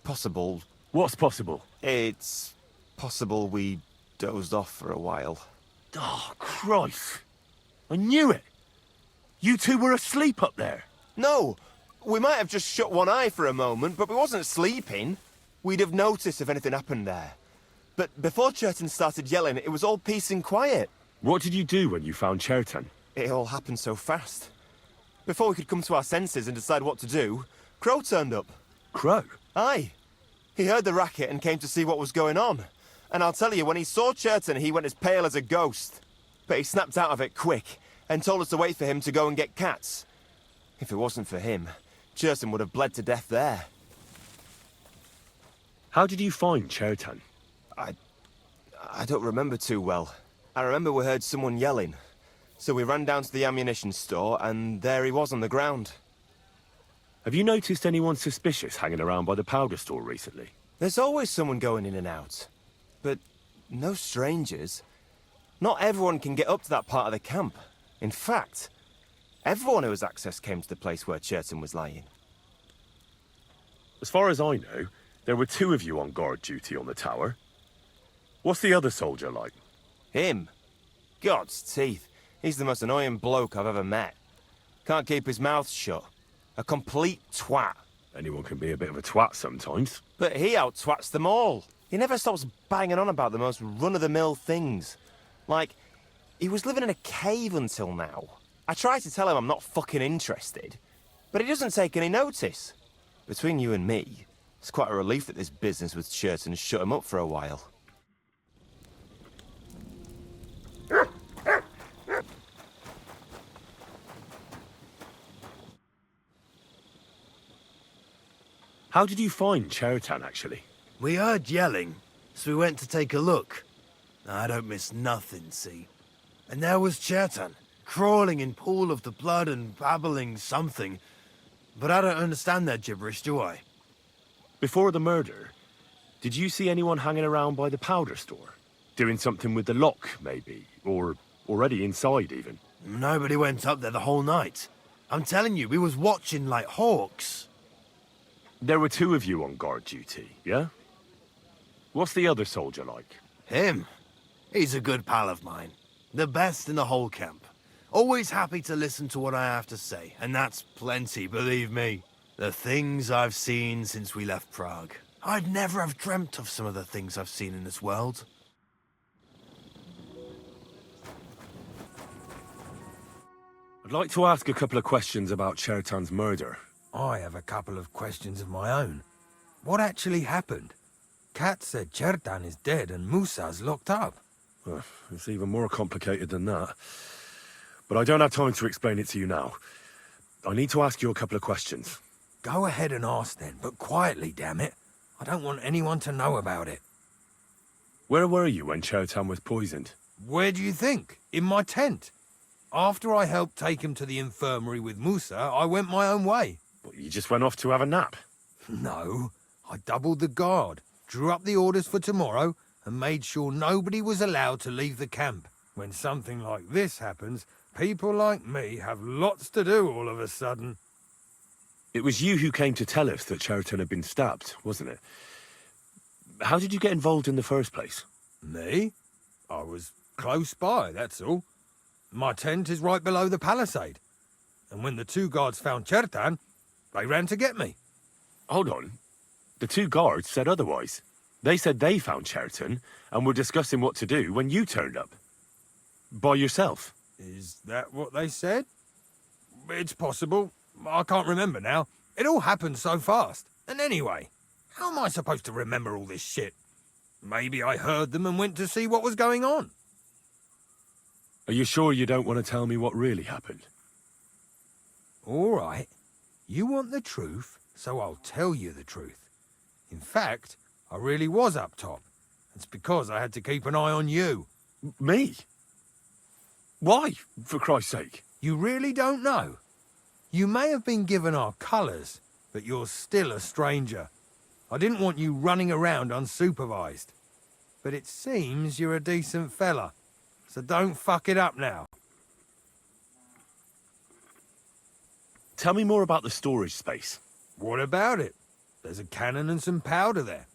possible.
What's possible?
It's possible we dozed off for a while.
Oh, Christ. I knew it. You two were asleep up there.
No, we might have just shut one eye for a moment, but we wasn't sleeping. We'd have noticed if anything happened there. But before Chertan started yelling, it was all peace and quiet.
What did you do when you found Chertan?
It all happened so fast. Before we could come to our senses and decide what to do, Crow turned up.
Crow?
Aye. He heard the racket and came to see what was going on. And I'll tell you, when he saw Chertan, he went as pale as a ghost. But he snapped out of it quick and told us to wait for him to go and get Katz. If it wasn't for him, Chertan would have bled to death there.
How did you find Chertan?
I don't remember too well. I remember we heard someone yelling. So we ran down to the ammunition store, and there he was on the ground.
Have you noticed anyone suspicious hanging around by the powder store recently?
There's always someone going in and out. But no strangers. Not everyone can get up to that part of the camp. In fact, everyone who has access came to the place where Chertan was lying.
As far as I know, there were two of you on guard duty on the tower. What's the other soldier like?
Him? God's teeth. He's the most annoying bloke I've ever met. Can't keep his mouth shut. A complete twat.
Anyone can be a bit of a twat sometimes.
But he out-twats them all. He never stops banging on about the most run-of-the-mill things. Like, he was living in a cave until now. I try to tell him I'm not fucking interested, but he doesn't take any notice. Between you and me, it's quite a relief that this business with Chertan shut him up for a while.
How did you find Chertan, actually?
We heard yelling, so we went to take a look. I don't miss nothing, see? And there was Chertan, crawling in pool of the blood and babbling something. But I don't understand that gibberish, do I?
Before the murder, did you see anyone hanging around by the powder store? Doing something with the lock, maybe? Or already inside, even?
Nobody went up there the whole night. I'm telling you, we was watching like hawks.
There were two of you on guard duty, yeah? What's the other soldier like?
Him? He's a good pal of mine. The best in the whole camp. Always happy to listen to what I have to say, and that's plenty, believe me. The things I've seen since we left Prague. I'd never have dreamt of some of the things I've seen in this world.
I'd like to ask a couple of questions about Chertan's murder.
I have a couple of questions of my own. What actually happened? Kat said Chertan is dead and Musa's locked up.
It's even more complicated than that. But I don't have time to explain it to you now. I need to ask you a couple of questions.
Go ahead and ask then, but quietly, damn it. I don't want anyone to know about it.
Where were you when Chertan was poisoned?
Where do you think? In my tent. After I helped take him to the infirmary with Musa, I went my own way.
But you just went off to have a nap?
No, I doubled the guard, drew up the orders for tomorrow, and made sure nobody was allowed to leave the camp. When something like this happens, people like me have lots to do all of a sudden.
It was you who came to tell us that Chertan had been stabbed, wasn't it? How did you get involved in the first place?
Me? I was close by, that's all. My tent is right below the palisade. And when the two guards found Chertan, they ran to get me.
Hold on. The two guards said otherwise. They said they found Chertan and were discussing what to do when you turned up. By yourself.
Is that what they said? It's possible. I can't remember now. It all happened so fast. And anyway, how am I supposed to remember all this shit? Maybe I heard them and went to see what was going on.
Are you sure you don't want to tell me what really happened?
All right. You want the truth, so I'll tell you the truth. In fact, I really was up top. It's because I had to keep an eye on you.
Me? Why, for Christ's sake?
You really don't know? You may have been given our colours, but you're still a stranger. I didn't want you running around unsupervised. But it seems you're a decent fella, so don't fuck it up now.
Tell me more about the storage space.
What about it? There's a cannon and some powder there.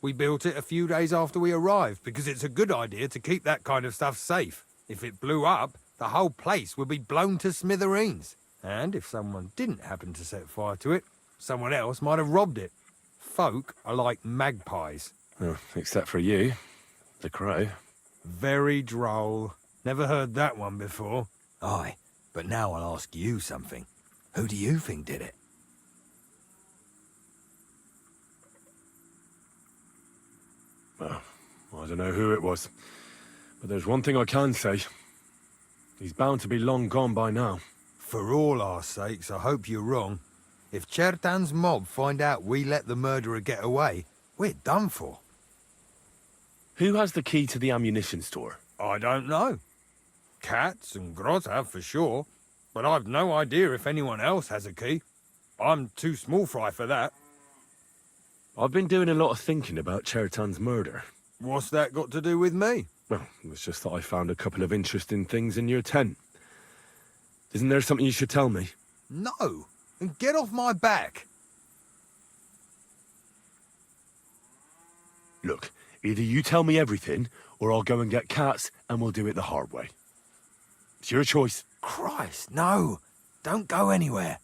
We built it a few days after we arrived because it's a good idea to keep that kind of stuff safe. If it blew up, the whole place would be blown to smithereens. And if someone didn't happen to set fire to it, someone else might have robbed it. Folk are like magpies.
Oh, except for you, the crow.
Very droll. Never heard that one before. Aye, but now I'll ask you something. Who do you think did it?
Well, I don't know who it was. But there's one thing I can say. He's bound to be long gone by now.
For all our sakes, I hope you're wrong. If Chertan's mob find out we let the murderer get away, we're done for.
Who has the key to the ammunition store?
I don't know. Katz and Groz have for sure, but I've no idea if anyone else has a key. I'm too small fry for that.
I've been doing a lot of thinking about Chertan's murder.
What's that got to do with me?
Well, it's just that I found a couple of interesting things in your tent. Isn't there something you should tell me?
No, and get off my back.
Look, either you tell me everything, or I'll go and get Katz, and we'll do it the hard way. It's your choice.
Christ, no. Don't go anywhere.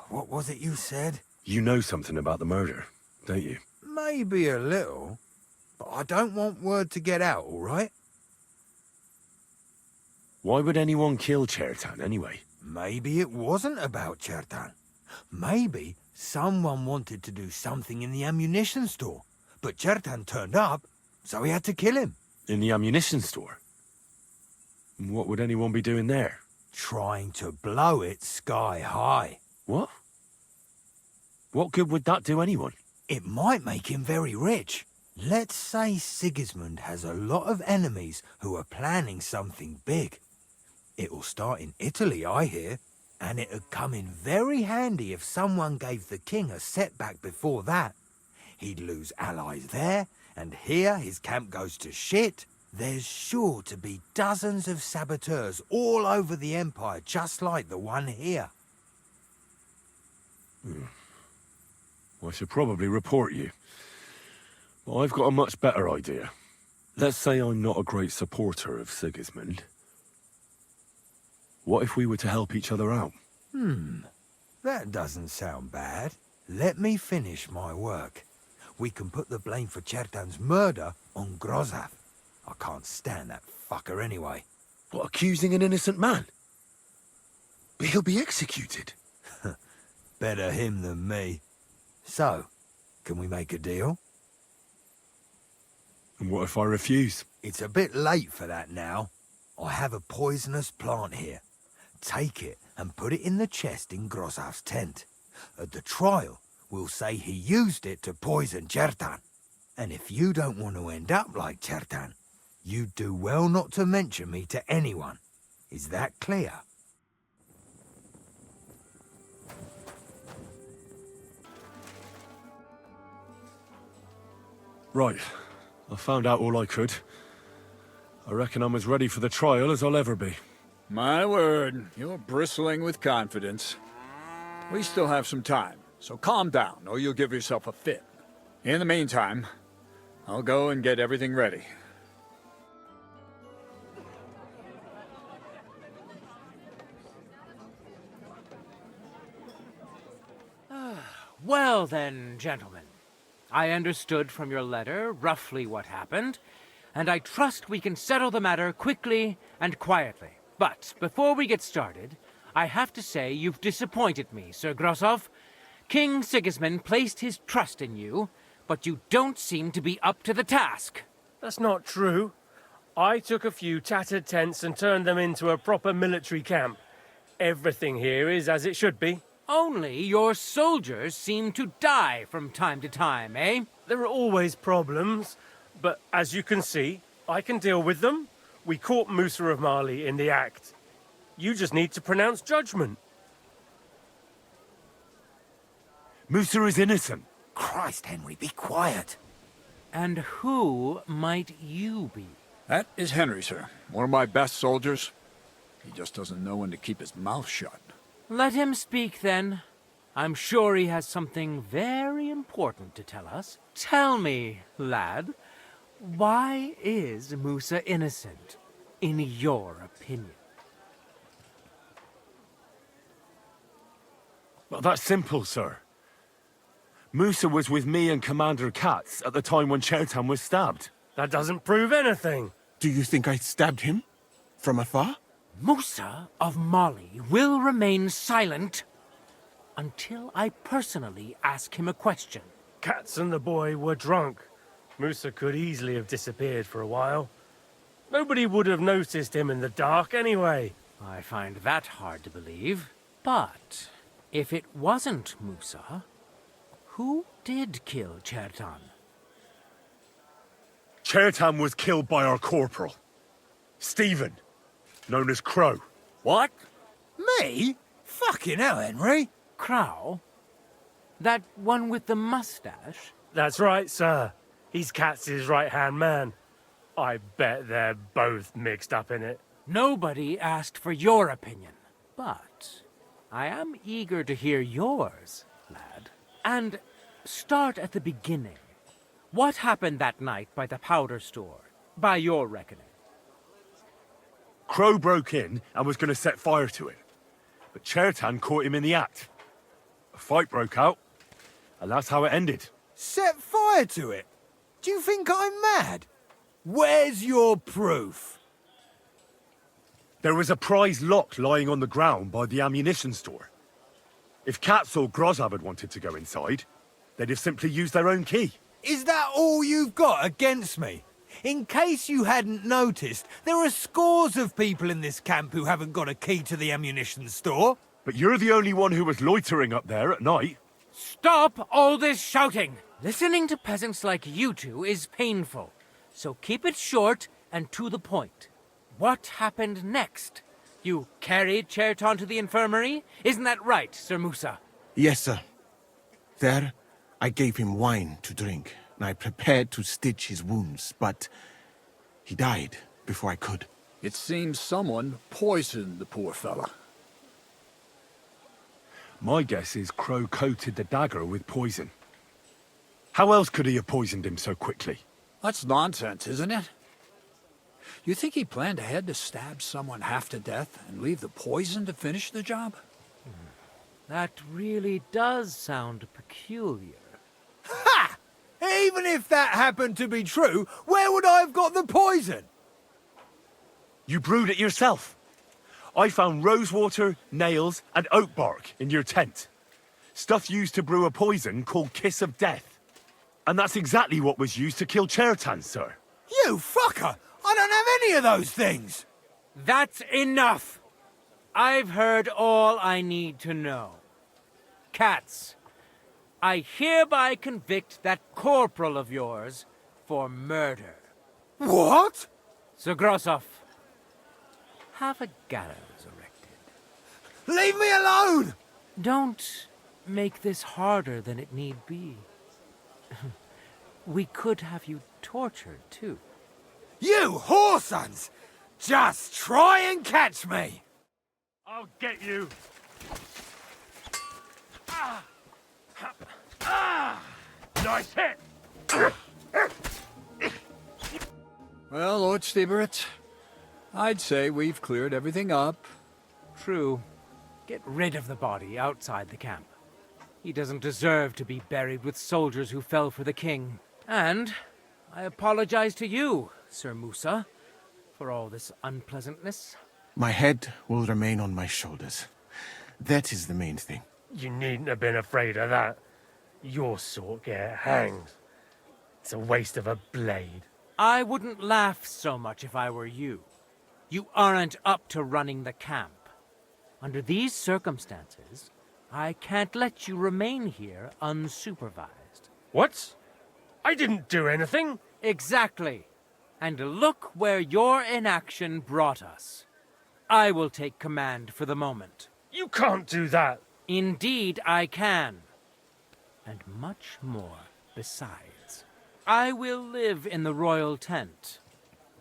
What was it you said?
You know something about the murder, don't you?
Maybe a little, but I don't want word to get out, all right?
Why would anyone kill Chertan, anyway?
Maybe it wasn't about Chertan. Maybe someone wanted to do something in the ammunition store, but Chertan turned up, so he had to kill him.
In the ammunition store? And what would anyone be doing there?
Trying to blow it sky high.
What? What good would that do anyone?
It might make him very rich. Let's say Sigismund has a lot of enemies who are planning something big. It'll start in Italy, I hear, and it'd come in very handy if someone gave the king a setback before that. He'd lose allies there, and here his camp goes to shit. There's sure to be dozens of saboteurs all over the Empire, just like the one here.
I should probably report you. But I've got a much better idea. Let's say I'm not a great supporter of Sigismund. What if we were to help each other out?
That doesn't sound bad. Let me finish my work. We can put the blame for Chertan's murder on Grozav. I can't stand that fucker anyway.
What, accusing an innocent man? But he'll be executed.
Better him than me. So, can we make a deal?
And what if I refuse?
It's a bit late for that now. I have a poisonous plant here. Take it and put it in the chest in Grozav's tent. At the trial, we'll say he used it to poison Chertan. And if you don't want to end up like Chertan, you'd do well not to mention me to anyone. Is that clear?
Right. I found out all I could. I reckon I'm as ready for the trial as I'll ever be.
My word, you're bristling with confidence. We still have some time, so calm down, or you'll give yourself a fit. In the meantime, I'll go and get everything ready.
Well then, gentlemen. I understood from your letter roughly what happened, and I trust we can settle the matter quickly and quietly. But before we get started, I have to say you've disappointed me, Sir Grozov. King Sigismund placed his trust in you, but you don't seem to be up to the task.
That's not true. I took a few tattered tents and turned them into a proper military camp. Everything here is as it should be.
Only your soldiers seem to die from time to time, eh?
There are always problems, but as you can see, I can deal with them. We caught Musa of Mali in the act. You just need to pronounce judgment.
Musa is innocent.
Christ, Henry, be quiet.
And who might you be?
That is Henry, sir. One of my best soldiers. He just doesn't know when to keep his mouth shut.
Let him speak, then. I'm sure he has something very important to tell us. Tell me, lad, why is Musa innocent, in your opinion?
Well, that's simple, sir. Musa was with me and Commander Katz at the time when Chertan was stabbed.
That doesn't prove anything.
Do you think I stabbed him? From afar?
Musa of Mali will remain silent until I personally ask him a question.
Katz and the boy were drunk. Musa could easily have disappeared for a while. Nobody would have noticed him in the dark anyway.
I find that hard to believe. But if it wasn't Musa, who did kill Chertan?
Chertan was killed by our corporal, Stephen, known as Crow.
What? Me? Fucking hell, Henry.
Crow? That one with the mustache?
That's right, sir. He's Katz's right-hand man. I bet they're both mixed up in it.
Nobody asked for your opinion, but I am eager to hear yours, lad. And start at the beginning. What happened that night by the powder store, by your reckoning?
Crow broke in and was going to set fire to it, but Chertan caught him in the act. A fight broke out, and that's how it ended.
Set fire to it? Do you think I'm mad? Where's your proof?
There was a prize lock lying on the ground by the ammunition store. If Katz or Grozov had wanted to go inside, they'd have simply used their own key.
Is that all you've got against me? In case you hadn't noticed, there are scores of people in this camp who haven't got a key to the ammunition store.
But you're the only one who was loitering up there at night.
Stop all this shouting! Listening to peasants like you two is painful, so keep it short and to the point. What happened next? You carried Chertan to the infirmary? Isn't that right, Sir Musa?
Yes, sir. There, I gave him wine to drink, and I prepared to stitch his wounds, but he died before I could.
It seems someone poisoned the poor fella.
My guess is Crow coated the dagger with poison. How else could he have poisoned him so quickly?
That's nonsense, isn't it? You think he planned ahead to stab someone half to death and leave the poison to finish the job?
That really does sound peculiar.
Ha! Even if that happened to be true, where would I have got the poison?
You brewed it yourself. I found rosewater, nails, and oak bark in your tent. Stuff used to brew a poison called Kiss of Death. And that's exactly what was used to kill Chertan, sir.
You fucker! I don't have any of those things!
That's enough! I've heard all I need to know. Cats, I hereby convict that corporal of yours for murder.
What?
Sir Grossoff, have a gallows erected.
Leave me alone!
Don't make this harder than it need be. We could have you tortured, too.
You whoresons! Just try and catch me!
I'll get you. Nice hit!
Well, Lord Stieberitz, I'd say we've cleared everything up.
True. Get rid of the body outside the camp. He doesn't deserve to be buried with soldiers who fell for the king. And I apologize to you, Sir Musa, for all this unpleasantness.
My head will remain on my shoulders. That is the main thing.
You needn't have been afraid of that. Your sort get hanged. It's a waste of a blade.
I wouldn't laugh so much if I were you. You aren't up to running the camp. Under these circumstances, I can't let you remain here unsupervised.
What? I didn't do anything.
Exactly. And look where your inaction brought us. I will take command for the moment.
You can't do that.
Indeed, I can. And much more besides. I will live in the royal tent.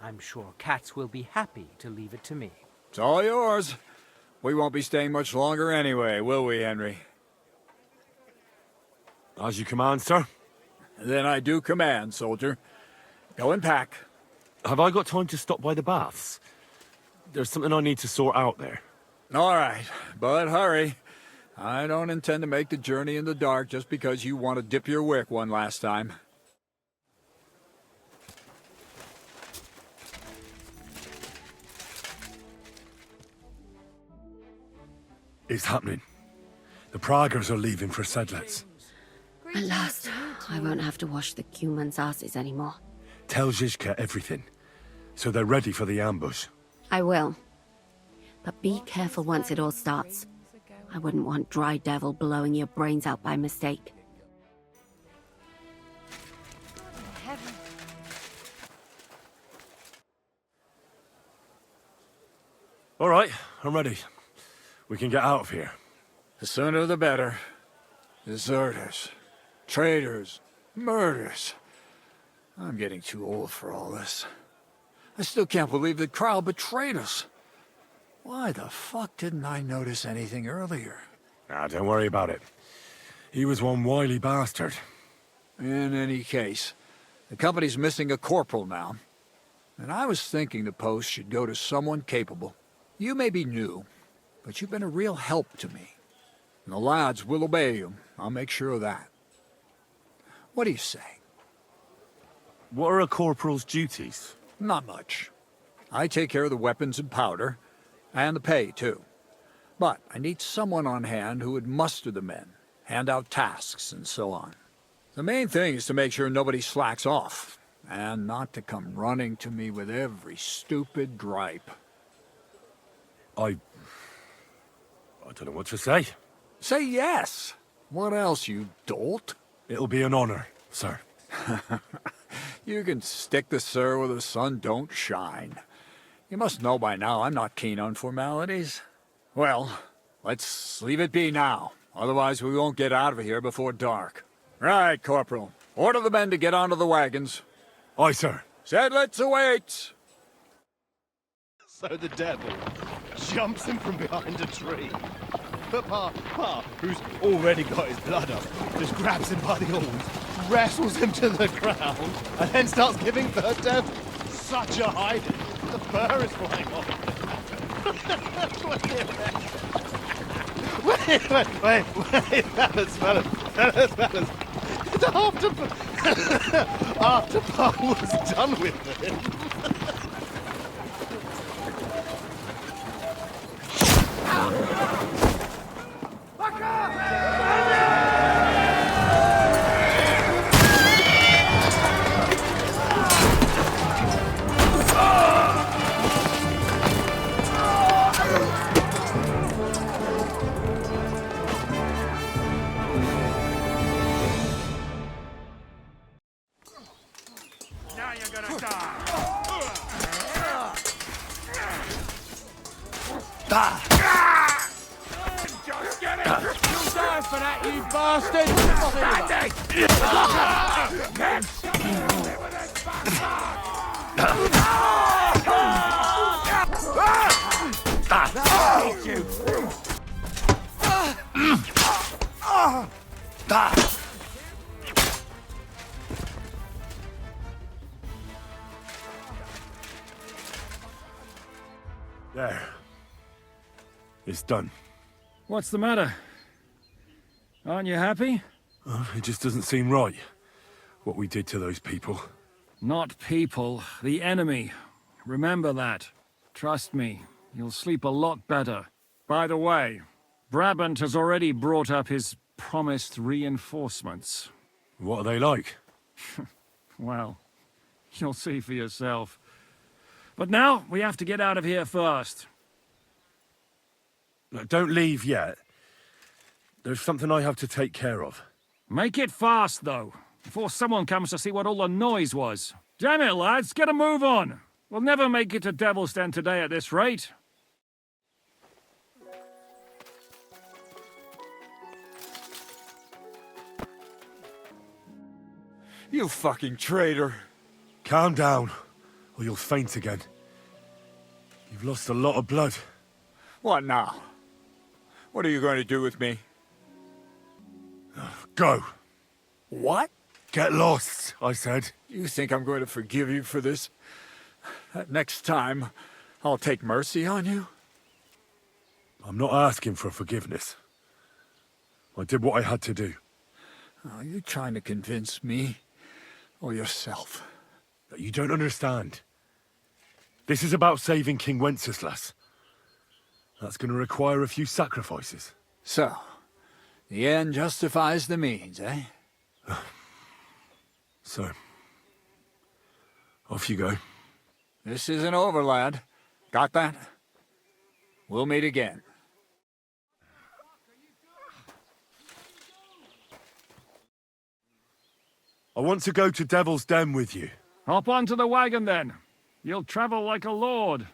I'm sure Cats will be happy to leave it to me.
It's all yours. We won't be staying much longer anyway, will we, Henry?
As you command, sir.
Then I do command, soldier. Go and pack.
Have I got time to stop by the baths? There's something I need to sort out there.
All right, but hurry. I don't intend to make the journey in the dark just because you want to dip your wick one last time.
It's happening. The Praggers are leaving for Sedlets.
At last, I won't have to wash the Cuman's asses anymore.
Tell Zizka everything, so they're ready for the ambush.
I will. But be careful once it all starts. I wouldn't want Dry Devil blowing your brains out by mistake.
All right, I'm ready. We can get out of here.
The sooner the better. Deserters, traitors, murders. I'm getting too old for all this. I still can't believe that Krau betrayed us. Why the fuck didn't I notice anything earlier?
Ah, don't worry about it. He was one wily bastard.
In any case, the company's missing a corporal now. And I was thinking the post should go to someone capable. You may be new, but you've been a real help to me. And the lads will obey you. I'll make sure of that. What do you say?
What are a corporal's duties?
Not much. I take care of the weapons and powder, and the pay, too. But I need someone on hand who would muster the men, hand out tasks, and so on. The main thing is to make sure nobody slacks off, and not to come running to me with every stupid gripe.
I don't know what to say.
Say yes! What else, you dolt?
It'll be an honor, sir.
You can stick the sir where the sun don't shine. You must know by now I'm not keen on formalities. Well, let's leave it be now. Otherwise we won't get out of here before dark. Right, Corporal. Order the men to get onto the wagons.
Aye, sir.
Sedlets awaits!
So the devil jumps in from behind a tree. But Pa, who's already got his blood up, just grabs him by the horns, wrestles him to the ground, and then starts giving the devil such a hiding. The fur is flying off. Wait, fellas. After Paul was done with it.
For that, you bastard!
There. It's done.
What's the matter? Aren't you happy?
It just doesn't seem right, what we did to those people.
Not people, the enemy. Remember that. Trust me, you'll sleep a lot better. By the way, Brabant has already brought up his promised reinforcements.
What are they like?
Well, you'll see for yourself. But now, we have to get out of here first.
Look, don't leave yet. There's something I have to take care of.
Make it fast, though, before someone comes to see what all the noise was. Damn it, lads, get a move on! We'll never make it to Devil's Den today at this rate.
You fucking traitor.
Calm down, or you'll faint again. You've lost a lot of blood.
What now? What are you going to do with me?
Go.
What?
Get lost, I said.
You think I'm going to forgive you for this? Next time, I'll take mercy on you?
I'm not asking for forgiveness. I did what I had to do.
Are you trying to convince me or yourself?
You don't understand. This is about saving King Wenceslas. That's going to require a few sacrifices.
So, the end justifies the means, eh?
So, off you go.
This isn't over, lad. Got that? We'll meet again.
I want to go to Devil's Den with you.
Hop onto the wagon, then. You'll travel like a lord.